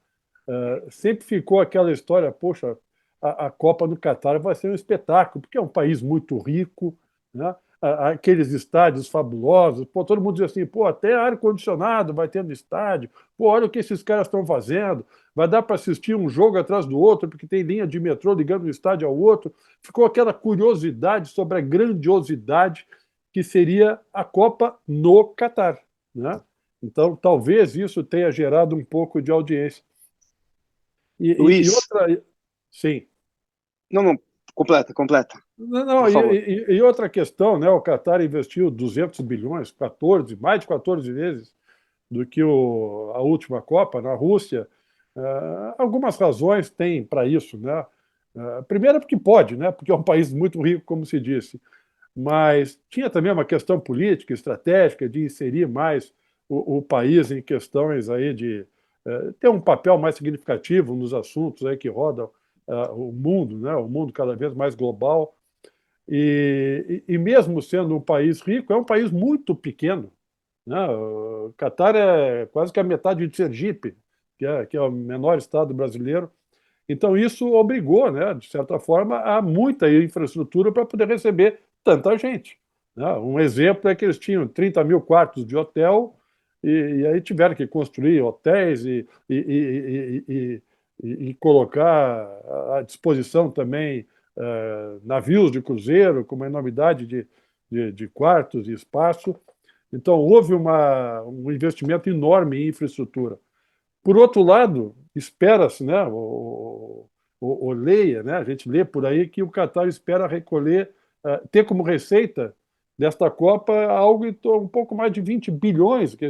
Sempre ficou aquela história, poxa, a Copa do Catar vai ser um espetáculo, porque é um país muito rico, né? aqueles estádios fabulosos. Pô, todo mundo diz assim, pô, até ar-condicionado vai ter no estádio. Pô, olha o que esses caras estão fazendo. Vai dar para assistir um jogo atrás do outro, porque tem linha de metrô ligando um estádio ao outro. Ficou aquela curiosidade sobre a grandiosidade que seria a Copa no Catar, né? Então, talvez isso tenha gerado um pouco de audiência. E Luiz, outra... Sim. não, completa, Não, por favor. e outra questão, né? O Catar investiu 200 bilhões, 14, mais de 14 vezes do que a última Copa na Rússia. Algumas razões tem para isso, né? Primeiro porque pode, né? Porque é um país muito rico, como se disse. Mas tinha também uma questão política, estratégica, de inserir mais o país em questões aí de ter um papel mais significativo nos assuntos aí que rodam o mundo, né? O mundo cada vez mais global. E mesmo sendo um país rico, é um país muito pequeno, né? O Catar é quase que a metade de Sergipe, que é o menor estado brasileiro. Então, isso obrigou, né, de certa forma, a muita infraestrutura para poder receber tanta gente, né? Um exemplo é que eles tinham 30 mil quartos de hotel e aí tiveram que construir hotéis e colocar à disposição também navios de cruzeiro com uma enormidade de quartos e espaço. Então, houve um investimento enorme em infraestrutura. Por outro lado, espera-se, né, ou leia, né, a gente lê por aí que o Catar espera recolher, ter como receita desta Copa algo um pouco mais de 20 bilhões que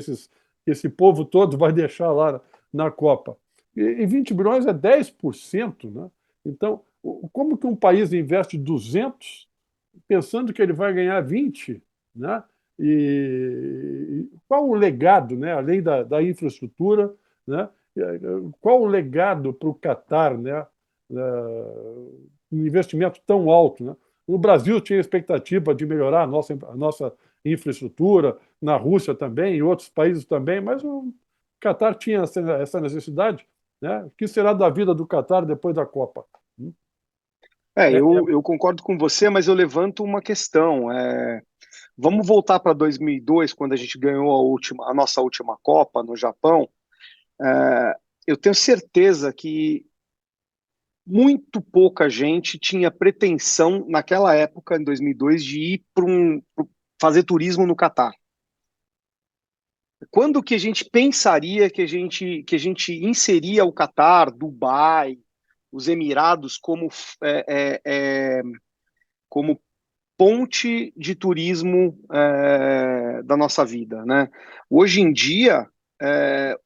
esse povo todo vai deixar lá na Copa. E 20 bilhões é 10%, né? Então, como que um país investe 200 pensando que ele vai ganhar 20, né? E qual o legado, né, além da infraestrutura, né? Qual o legado para o Catar, né? Um investimento tão alto, né? O Brasil tinha expectativa de melhorar a nossa infraestrutura, na Rússia também, em outros países também, mas o Catar tinha essa necessidade, né? O que será da vida do Catar depois da Copa? É, Eu concordo com você, mas eu levanto uma questão. Vamos voltar para 2002, quando a gente ganhou a nossa última Copa no Japão. Eu tenho certeza que muito pouca gente tinha pretensão, naquela época, em 2002, de ir fazer turismo no Catar. Quando que a gente pensaria que a gente inseria o Catar, Dubai, os Emirados como ponte de turismo da nossa vida, né? Hoje em dia,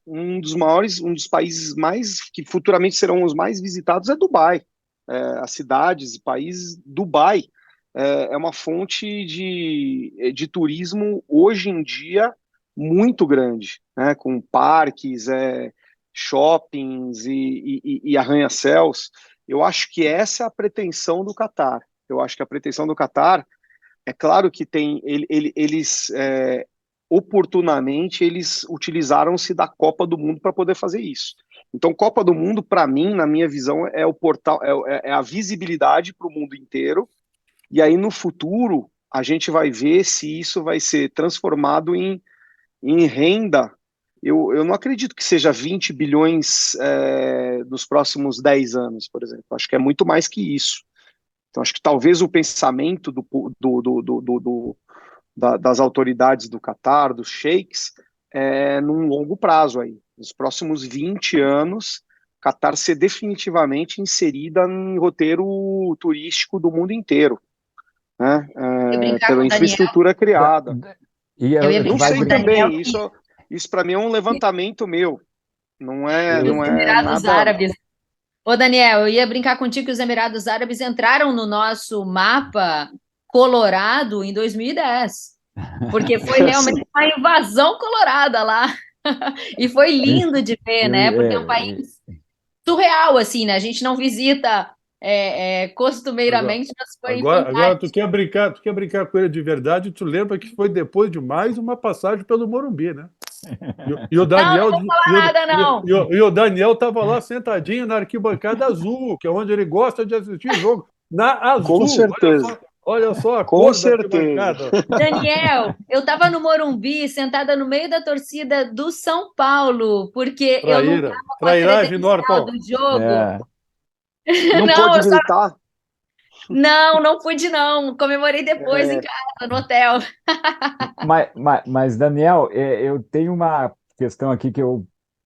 um dos países que futuramente serão os mais visitados é Dubai. As cidades e países, Dubai é uma fonte de turismo hoje em dia muito grande, né? Com parques, shoppings e arranha-céus. Eu acho que essa é a pretensão do Catar. Eu acho que a pretensão do Catar, é claro que eles oportunamente eles utilizaram-se da Copa do Mundo para poder fazer isso. Então, Copa do Mundo, para mim, na minha visão, é o portal, é a visibilidade para o mundo inteiro. E aí, no futuro, a gente vai ver se isso vai ser transformado em renda. Eu não acredito que seja 20 bilhões nos próximos 10 anos, por exemplo. Acho que é muito mais que isso. Então, acho que talvez o pensamento das autoridades do Catar, dos sheiks, num longo prazo aí. Nos próximos 20 anos, Catar ser definitivamente inserida em roteiro turístico do mundo inteiro, né? Pela infraestrutura criada. Não sei também, isso para mim é um levantamento meu. Não é Emirados nada... Árabes. Ô, Daniel, eu ia brincar contigo que os Emirados Árabes entraram no nosso mapa colorado em 2010, porque foi realmente uma invasão colorada lá. E foi lindo de ver, né? Porque é um país surreal, assim, né? A gente não visita costumeiramente, mas foi agora tu quer brincar com ele de verdade, tu lembra que foi depois de mais uma passagem pelo Morumbi, né? E o Daniel, não vou falar nada, não. E o Daniel estava lá sentadinho na arquibancada azul, que é onde ele gosta de assistir jogo. Na azul. Com certeza. Olha só a Com cor da certeza. arquibancada. Daniel, eu estava no Morumbi, sentada no meio da torcida do São Paulo, porque eu não Traíra. estava com a Trairagem, credencial Norton. do jogo. É. Não Não, pode gritar. não pude não. Comemorei depois em É, casa, no hotel. Mas, Daniel, eu tenho uma questão aqui que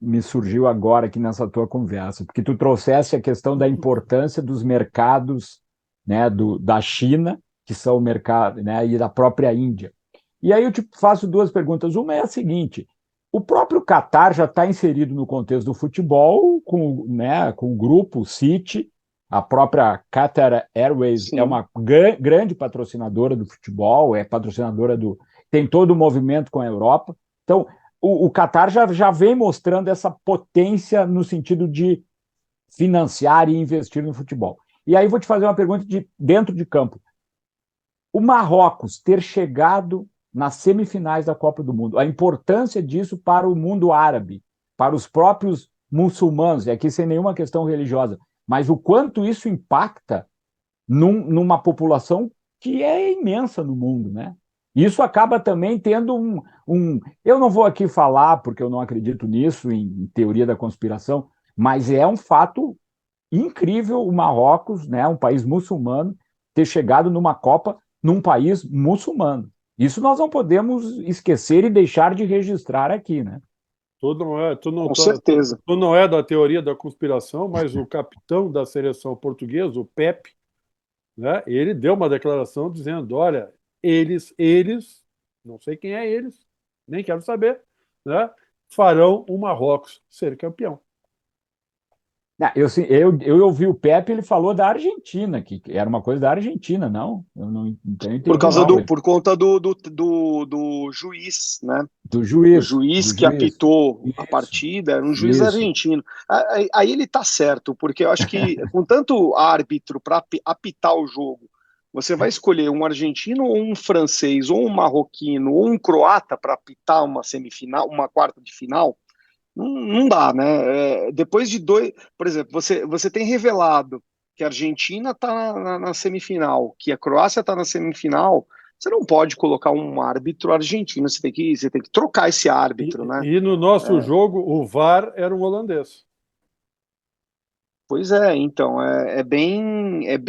me surgiu agora aqui nessa tua conversa, porque tu trouxeste a questão da importância dos mercados, né, da China, que são o mercado, né, e da própria Índia. E aí eu te faço duas perguntas. Uma é a seguinte: o próprio Catar já está inserido no contexto do futebol, com o grupo o City, a própria Qatar Airways é sim. uma grande patrocinadora do futebol, é patrocinadora tem todo o movimento com a Europa. Então, o Qatar já vem mostrando essa potência no sentido de financiar e investir no futebol. E aí vou te fazer uma pergunta dentro de campo. O Marrocos ter chegado nas semifinais da Copa do Mundo, a importância disso para o mundo árabe, para os próprios muçulmanos, e aqui sem nenhuma questão religiosa, mas o quanto isso impacta numa população que é imensa no mundo, né? Isso acaba também tendo Eu não vou aqui falar, porque eu não acredito nisso, em teoria da conspiração, mas é um fato incrível o Marrocos, né, um país muçulmano, ter chegado numa Copa num país muçulmano. Isso nós não podemos esquecer e deixar de registrar aqui, né? Com certeza. Tu não é da teoria da conspiração, mas o capitão da seleção portuguesa, o Pepe, né, ele deu uma declaração dizendo: olha, eles, não sei quem é eles, nem quero saber, né, farão o Marrocos ser campeão. Eu ouvi o Pepe, ele falou da Argentina, que era uma coisa da Argentina, não? Eu não entendi mal. Por conta do juiz, né? Do O juiz, juiz do que juiz. apitou a Isso, partida era um juiz isso. argentino. Aí ele tá certo, porque eu acho que com tanto árbitro para apitar o jogo, você vai escolher um argentino ou um francês, ou um marroquino, ou um croata para apitar uma semifinal, uma quarta de final. Não dá, né? Depois de dois, por exemplo, você tem revelado que a Argentina está na semifinal, que a Croácia está na semifinal. Você não pode colocar um árbitro argentino, você tem que trocar esse árbitro, né? E no nosso jogo, o VAR era um holandês. Pois é, então,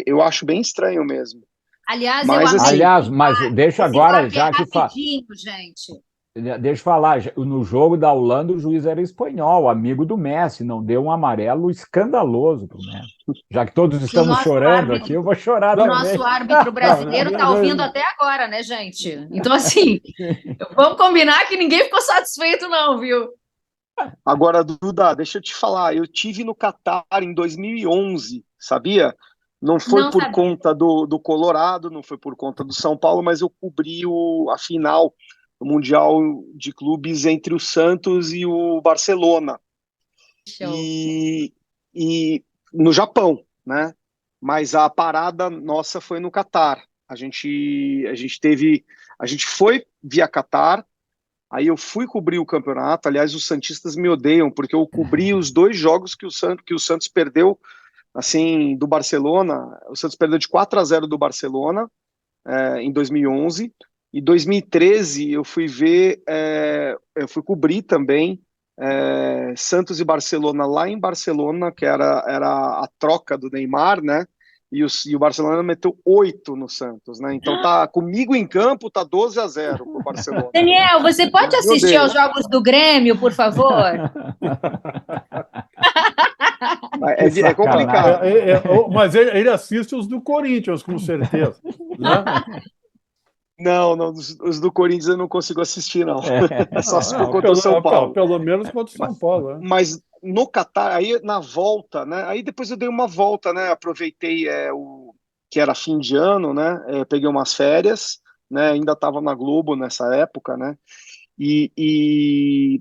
eu acho bem estranho mesmo. Aliás, eu Mas amei assim, Aliás, mas deixa esse agora, VAR já que rapidinho, gente. deixa eu falar, no jogo da Holanda o juiz era espanhol, amigo do Messi, não deu um amarelo escandaloso pro Messi. Já que todos E o estamos nosso chorando árbitro, aqui, eu vou chorar o Não, também. nosso árbitro não, brasileiro está ouvindo até agora, né, gente? Então, assim, vamos combinar que ninguém ficou satisfeito, não, viu? agora, Duda, deixa eu te falar, eu tive no Catar em 2011, sabia? Não foi Não por sabia. conta do Colorado, não foi por conta do São Paulo, mas eu cobri a final do Mundial de Clubes entre o Santos e o Barcelona. Show. E, e no Japão, né? Mas a parada nossa foi no Catar. A gente foi via Catar. Aí eu fui cobrir o campeonato. Aliás, os santistas me odeiam porque eu cobri os dois jogos que o Santos perdeu, assim, do Barcelona. O Santos perdeu de 4-0 do Barcelona em 2011. Em 2013 eu fui cobrir também Santos e Barcelona lá em Barcelona, que era a troca do Neymar, né? E o Barcelona meteu 8 no Santos, né? Então tá comigo em campo, tá 12-0 pro Barcelona. Daniel, você pode Meu assistir aos Deus, jogos do Grêmio, por favor? Que é sacanagem. complicado. mas ele assiste os do Corinthians, com certeza. Né? Não, não, os do Corinthians eu não consigo assistir, não. É só se for Não, contra o São Paulo. pelo menos contra o São Paulo. Né? Mas no Catar, aí na volta, né? Aí depois eu dei uma volta, né? Aproveitei que era fim de ano, né? Peguei umas férias, né? Ainda estava na Globo nessa época, né? E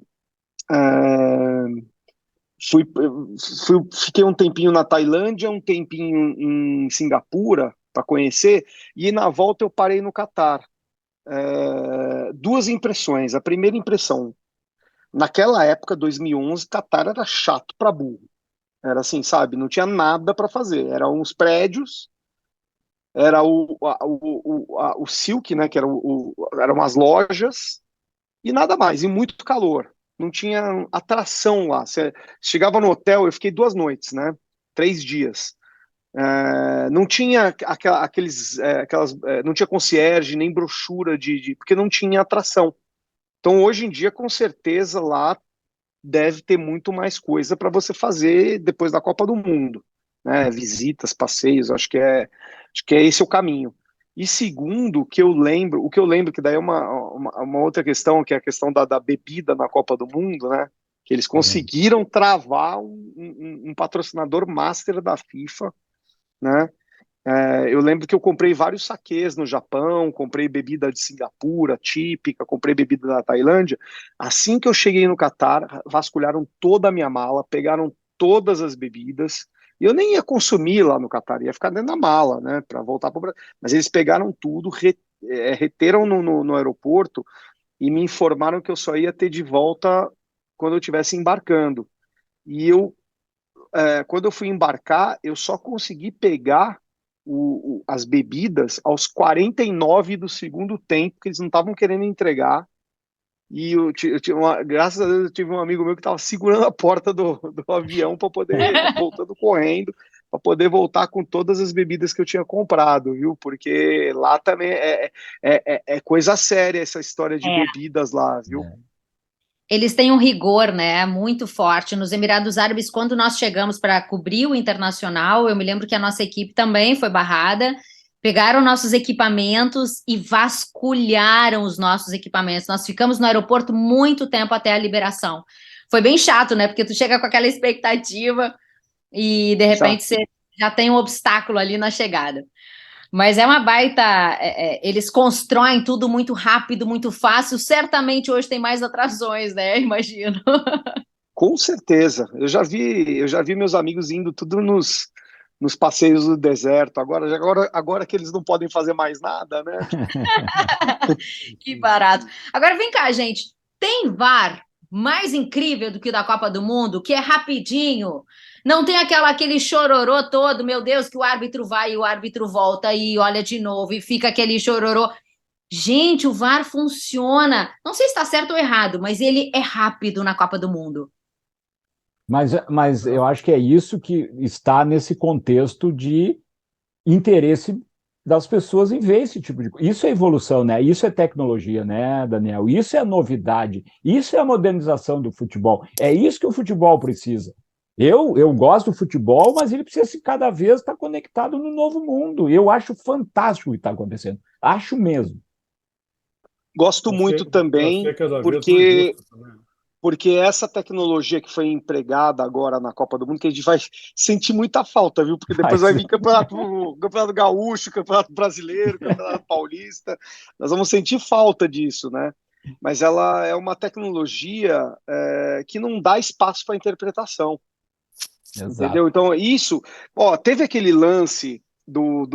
fui, fiquei um tempinho na Tailândia, um tempinho em Singapura para conhecer, e na volta eu parei no Catar. Duas impressões. A primeira impressão, naquela época, 2011, Catar era chato para burro. Era assim, sabe? Não tinha nada para fazer. Eram uns prédios, era o Silk, né, que eram as lojas, e nada mais, e muito calor. Não tinha atração lá. Você chegava no hotel, eu fiquei 2 noites, né? 3 dias. Não tinha não tinha concierge, nem brochura porque não tinha atração. Então, hoje em dia, com certeza, lá deve ter muito mais coisa para você fazer depois da Copa do Mundo, né? Visitas, passeios, acho que é esse o caminho. E segundo, o que eu lembro que daí é uma outra questão, que é a questão da bebida na Copa do Mundo, né? Que eles conseguiram travar um patrocinador master da FIFA, né? Eu lembro que eu comprei vários saquês no Japão, comprei bebida de Singapura, típica, comprei bebida da Tailândia. Assim que eu cheguei no Catar, vasculharam toda a minha mala, pegaram todas as bebidas. E eu nem ia consumir lá no Catar, ia ficar dentro da mala, né, para voltar para o Brasil. Mas eles pegaram tudo, reteram no aeroporto e me informaram que eu só ia ter de volta quando eu estivesse embarcando. E quando eu fui embarcar, eu só consegui pegar as bebidas aos 49 do segundo tempo, que eles não estavam querendo entregar. E graças a Deus, eu tive um amigo meu que estava segurando a porta do avião para poder, voltando correndo, para poder voltar com todas as bebidas que eu tinha comprado, viu? Porque lá também é coisa séria essa história de É. bebidas lá, viu? Eles têm um rigor, né, muito forte. Nos Emirados Árabes, quando nós chegamos para cobrir o internacional, eu me lembro que a nossa equipe também foi barrada. Pegaram nossos equipamentos e vasculharam os nossos equipamentos. Nós ficamos no aeroporto muito tempo até a liberação. Foi bem chato, né? Porque tu chega com aquela expectativa e de repente Exato. você já tem um obstáculo ali na chegada. Mas é uma baita. Eles constroem tudo muito rápido, muito fácil. Certamente hoje tem mais atrações, né? Imagino. Com certeza. Eu já vi meus amigos indo tudo nos passeios do deserto. Agora que eles não podem fazer mais nada, né? Que barato. Agora vem cá, gente. Tem VAR mais incrível do que o da Copa do Mundo, que é rapidinho. Não tem aquele chororô todo, meu Deus, que o árbitro vai e o árbitro volta e olha de novo e fica aquele chororô. Gente, o VAR funciona. Não sei se está certo ou errado, mas ele é rápido na Copa do Mundo. Mas eu acho que é isso que está nesse contexto de interesse das pessoas em ver esse tipo de coisa. Isso é evolução, né? Isso é tecnologia, né, Daniel? Isso é novidade. Isso é a modernização do futebol. É isso que o futebol precisa. Eu gosto do futebol, mas ele precisa cada vez estar conectado no novo mundo. Eu acho fantástico o que está acontecendo. Acho mesmo. Gosto muito Para ser também, cada vez mais porque justo também. porque essa tecnologia que foi empregada agora na Copa do Mundo, que a gente vai sentir muita falta, viu? Porque depois vai vir campeonato gaúcho, campeonato brasileiro, campeonato paulista. Nós vamos sentir falta disso, né? Mas ela é uma tecnologia que não dá espaço para interpretação, Exato. entendeu? Então, isso, teve aquele lance do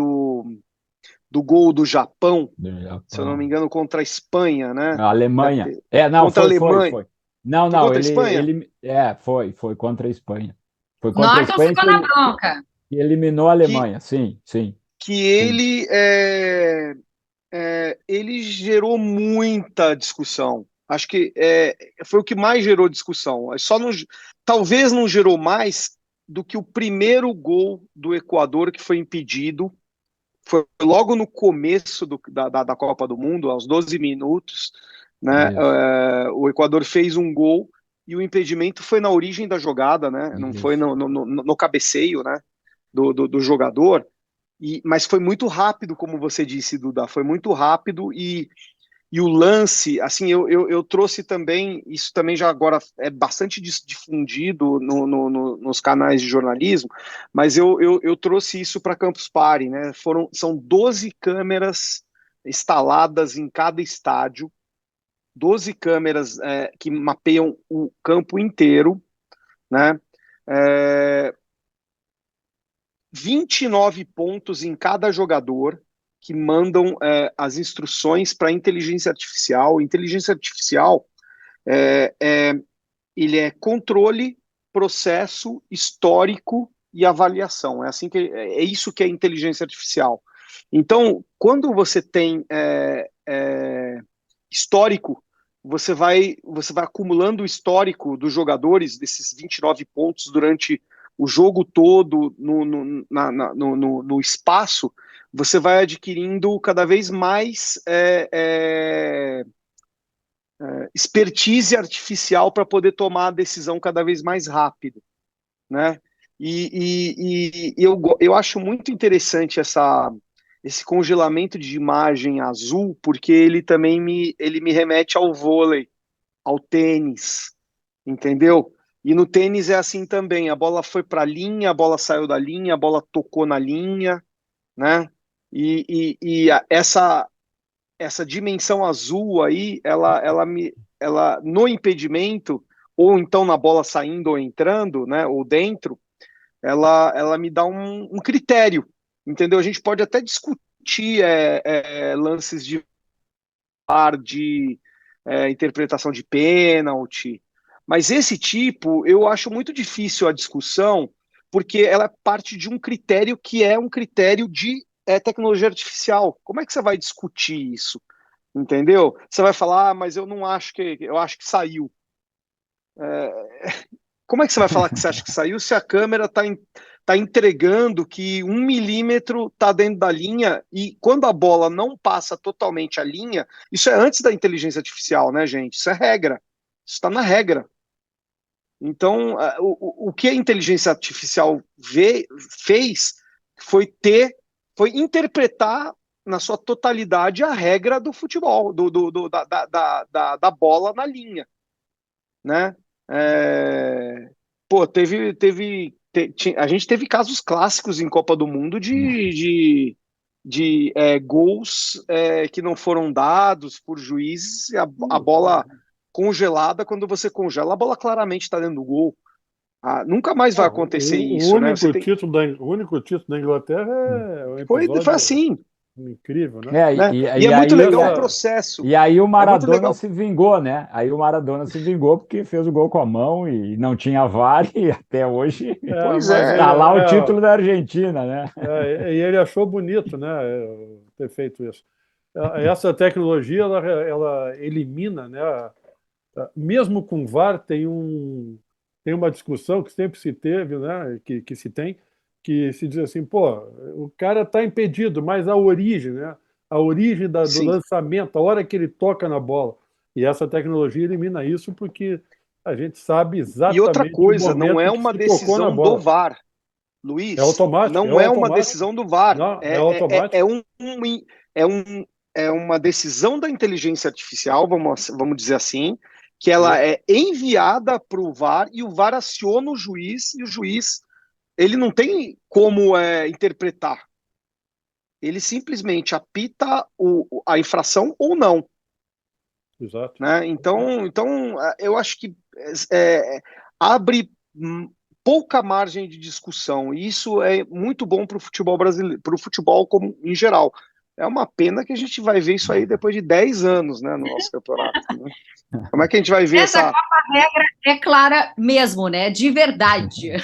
gol do Japão, Do se eu não me Japão. engano, contra a Espanha, né? A Alemanha. Não, Contra a Alemanha. foi. Não, Foi não, contra a Espanha? foi contra a Espanha. Foi contra a Norton Espanha ficou na bronca. que eliminou a Que, Alemanha, sim, sim, que sim. ele gerou muita discussão. Acho que foi o que mais gerou discussão. Talvez não gerou mais do que o primeiro gol do Equador que foi impedido. Foi logo no começo da Copa do Mundo, aos 12 minutos, né? Isso, O Equador fez um gol e o impedimento foi na origem da jogada, né? Não foi isso. no cabeceio, né? Do jogador. Mas foi muito rápido, como você disse, Duda, foi muito rápido e o lance, assim, eu trouxe também, isso também já agora é bastante difundido nos canais de jornalismo, mas eu trouxe isso para Campus Party, né? São 12 câmeras instaladas em cada estádio, 12 câmeras que mapeiam o campo inteiro, né? É, 29 pontos em cada jogador que mandam as instruções para a inteligência artificial. Inteligência artificial é, é, ele é controle, processo, histórico e avaliação. É isso que é inteligência artificial. Então, quando você tem histórico, você vai acumulando o histórico dos jogadores, desses 29 pontos durante o jogo todo, no espaço, você vai adquirindo cada vez mais expertise artificial para poder tomar a decisão cada vez mais rápido, né? E eu acho muito interessante esse congelamento de imagem azul, porque ele também ele me remete ao vôlei, ao tênis, entendeu? E no tênis é assim também, a bola foi para a linha, a bola saiu da linha, a bola tocou na linha, né? Essa dimensão azul aí, ela no impedimento, ou então na bola saindo ou entrando, né, ou dentro, ela me dá um critério, entendeu? A gente pode até discutir lances de interpretação de pênalti, mas esse tipo eu acho muito difícil a discussão, porque ela é parte de um critério que é um critério de tecnologia artificial. Como é que você vai discutir isso? Entendeu? Você vai falar, mas eu não acho eu acho que saiu. Como é que você vai falar que você acha que saiu se a câmera está entregando que 1 milímetro está dentro da linha e quando a bola não passa totalmente a linha, isso é antes da inteligência artificial, né, gente? Isso é regra. Isso está na regra. Então, o que a inteligência artificial fez foi interpretar na sua totalidade a regra do futebol, da bola na linha, né? Pô, a gente teve casos clássicos em Copa do Mundo de gols que não foram dados por juízes, a bola congelada, quando você congela, a bola claramente está dentro do gol. Nunca mais vai acontecer isso, né? O único título da Inglaterra é um Foi episódio assim. incrível, né? Né? E é muito legal o processo. E aí o Maradona se vingou, né? Aí o Maradona se vingou porque fez o gol com a mão e não tinha VAR e até hoje tá lá o título da Argentina, né? E ele achou bonito, né, ter feito isso. Essa tecnologia, ela elimina, né? Mesmo com VAR tem uma discussão que sempre se teve, né? Que se tem, que se diz assim, pô, o cara está impedido, mas a origem, né? A origem do lançamento, a hora que ele toca na bola. E essa tecnologia elimina isso porque a gente sabe exatamente. E outra coisa, não é uma decisão do VAR, Luiz. É automático. Não é uma decisão do VAR. Não, é automático. É uma decisão da inteligência artificial, vamos dizer assim, que ela é enviada para o VAR e o VAR aciona o juiz e o juiz ele não tem como interpretar. Ele simplesmente apita a infração ou não. Exato. Né? Então, eu acho que abre pouca margem de discussão. E isso é muito bom para o futebol brasileiro, para o futebol como em geral. É uma pena que a gente vai ver isso aí depois de 10 anos, né, no nosso campeonato. Né? Como é que a gente vai ver essa Copa Regra é clara mesmo, né? De verdade.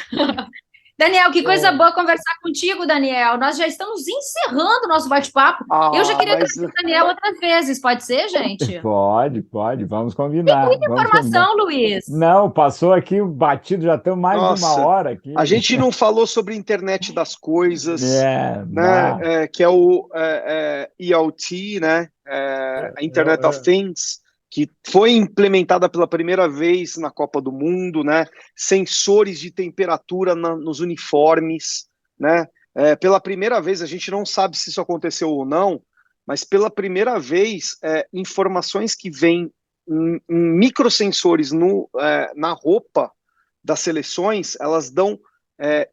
Daniel, que coisa boa conversar contigo, Daniel. Nós já estamos encerrando o nosso bate-papo. Eu já queria trazer o Daniel outras vezes, pode ser, gente? Pode, vamos combinar. Tem muita informação, Luiz. Não, passou aqui o batido, já estamos mais de 1 hora aqui. A gente não falou sobre a internet das coisas, né? Que é o IoT, né? A Internet of Things, que foi implementada pela primeira vez na Copa do Mundo, né? Sensores de temperatura nos uniformes, né? Pela primeira vez, a gente não sabe se isso aconteceu ou não, mas pela primeira vez, informações que vêm em microsensores na roupa das seleções, elas dão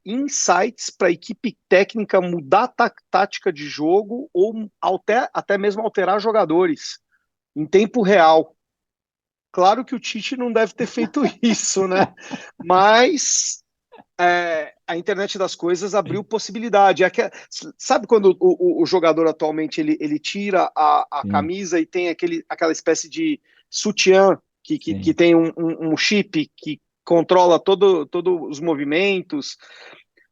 insights para a equipe técnica mudar a tática de jogo ou até mesmo alterar jogadores em tempo real. Claro que o Tite não deve ter feito isso, né? Mas a internet das coisas abriu possibilidade. Sabe quando o jogador atualmente ele tira a camisa e tem aquela espécie de sutiã que tem um chip que controla todos os movimentos?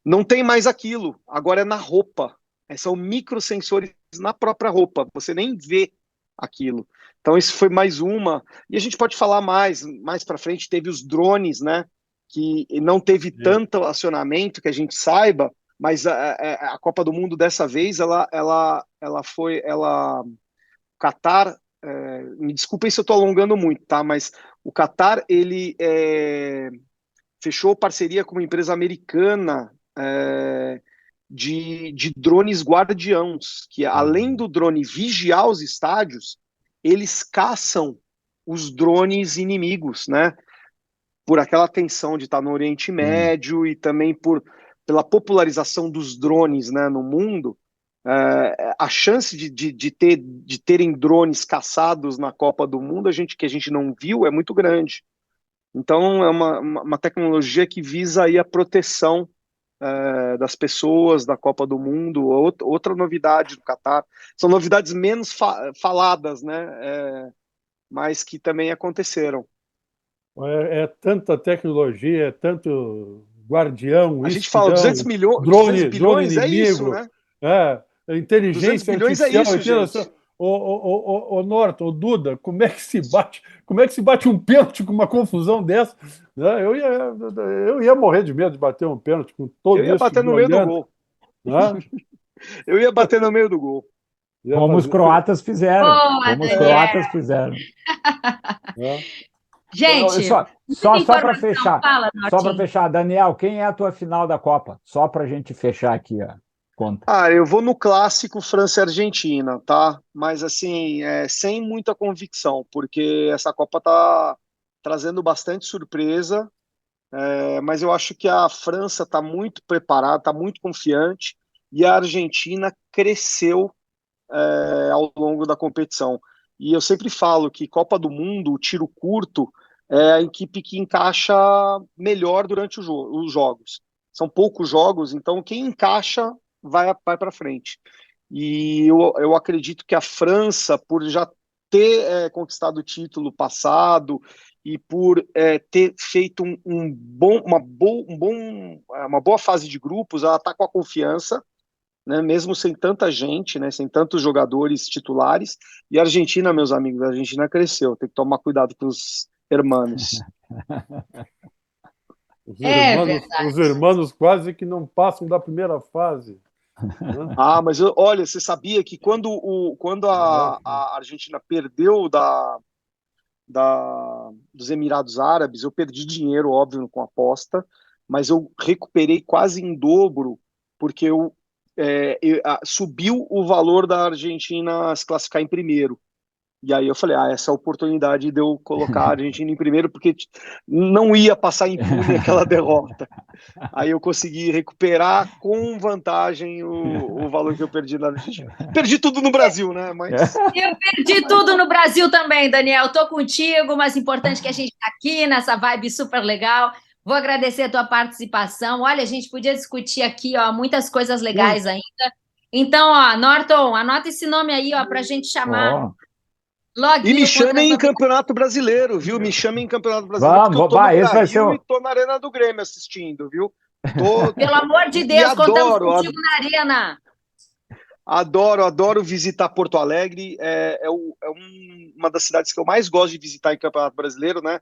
Não tem mais aquilo, agora é na roupa. São microsensores na própria roupa, você nem vê aquilo. Então, isso foi mais uma. E a gente pode falar mais para frente, teve os drones, né? Que não teve tanto acionamento que a gente saiba, mas a Copa do Mundo dessa vez, o Qatar, me desculpem se eu estou alongando muito, tá? Mas o Qatar, ele fechou parceria com uma empresa americana de drones guardiãos, que além do drone vigiar os estádios, eles caçam os drones inimigos, né? Por aquela tensão de estar no Oriente Médio e também pela popularização dos drones, né, no mundo, a chance de terem drones caçados na Copa do Mundo, que a gente não viu, é muito grande. Então, é uma tecnologia que visa aí a proteção das pessoas da Copa do Mundo. Outra novidade do Catar. São novidades menos faladas, né, mas que também aconteceram. É tanta tecnologia, é tanto guardião, A gente espião, fala 200 milhões, drone 200 bilhões, inimigo, é isso, né? Inteligência 200 bilhões é artificial, isso, gente. O Norton, o Duda, como é que se bate um pênalti com uma confusão dessa? Né? Eu ia morrer de medo de bater um pênalti com todo Eu ia isso bater no meio do gol. Né? Eu ia bater no meio do gol. Como os croatas fizeram. Boa, Como os Daniel. croatas fizeram. Gente, só para fechar, fala, só para fechar, Daniel, quem é a tua final da Copa? Só para a gente fechar aqui a conta. Eu vou no clássico França e Argentina, tá? Mas assim, sem muita convicção, porque essa Copa tá trazendo bastante surpresa, mas eu acho que a França está muito preparada, está muito confiante, e a Argentina cresceu ao longo da competição. E eu sempre falo que Copa do Mundo, o tiro curto, é a equipe que encaixa melhor durante os jogos. São poucos jogos, então quem encaixa vai para frente. E eu acredito que a França, por já ter conquistado o título passado e por ter feito uma boa fase de grupos, ela está com a confiança, né, mesmo sem tanta gente, né, sem tantos jogadores titulares. E a Argentina, meus amigos, a Argentina cresceu. Tem que tomar cuidado com os hermanos. Os irmãos quase que não passam da primeira fase. Né? Mas olha, você sabia que quando a Argentina perdeu dos Emirados Árabes, eu perdi dinheiro, óbvio, com aposta, mas eu recuperei quase em dobro, porque subiu o valor da Argentina se classificar em primeiro. E aí eu falei, essa é a oportunidade de eu colocar a Argentina em primeiro, porque não ia passar impune aquela derrota. Aí eu consegui recuperar com vantagem o valor que eu perdi na Argentina. Perdi tudo no Brasil, né? Mas... Eu perdi tudo no Brasil também, Daniel. Tô contigo, mas importante que a gente está aqui nessa vibe super legal. Vou agradecer a tua participação. Olha, a gente podia discutir aqui, muitas coisas legais ainda. Então, Norton, anota esse nome aí, para a gente chamar. E me chamem em Campeonato Brasileiro, viu? Me chamem em Campeonato Brasileiro, porque eu tô no Brasil e tô na Arena do Grêmio assistindo, viu? Pelo amor de Deus, contamos contigo na Arena. Adoro visitar Porto Alegre, uma das cidades que eu mais gosto de visitar em Campeonato Brasileiro, né?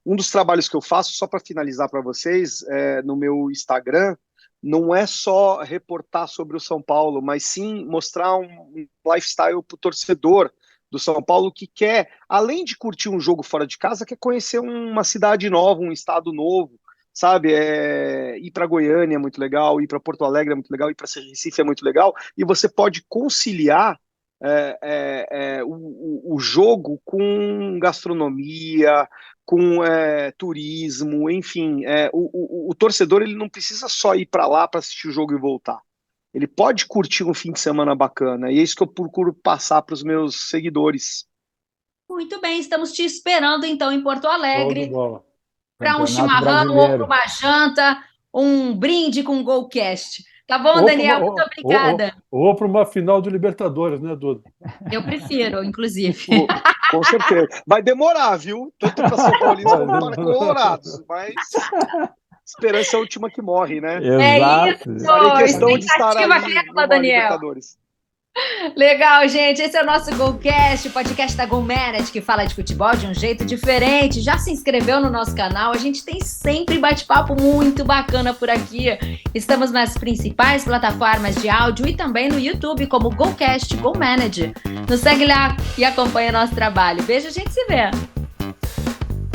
Um dos trabalhos que eu faço, só para finalizar para vocês, no meu Instagram, não é só reportar sobre o São Paulo, mas sim mostrar um lifestyle para o torcedor do São Paulo que quer, além de curtir um jogo fora de casa, quer conhecer uma cidade nova, um estado novo, sabe? Ir para Goiânia é muito legal, ir para Porto Alegre é muito legal, ir para Recife é muito legal, e você pode conciliar o jogo com gastronomia, com turismo, enfim. O torcedor ele não precisa só ir para lá para assistir o jogo e voltar. Ele pode curtir um fim de semana bacana, e é isso que eu procuro passar para os meus seguidores. Muito bem, estamos te esperando, então, em Porto Alegre, para um chimarrão ou para uma janta, um brinde com o Golcast. Tá bom, Daniel? Muito obrigada. Ou para uma final de Libertadores, né, Duda? Eu prefiro, inclusive. Com certeza. Vai demorar, viu? Tanto para São Paulinos como para Colorados, mas... Esperança é a última que morre, né? Exato. É isso! Farei questão de estar Expectativa ali aquela, no Daniel. Libertadores. Legal, gente. Esse é o nosso GolCast, o podcast da GolManage, que fala de futebol de um jeito diferente. Já se inscreveu no nosso canal? A gente tem sempre bate-papo muito bacana por aqui. Estamos nas principais plataformas de áudio e também no YouTube, como GolCast GolManage. Nos segue lá e acompanha nosso trabalho. Beijo, a gente se vê.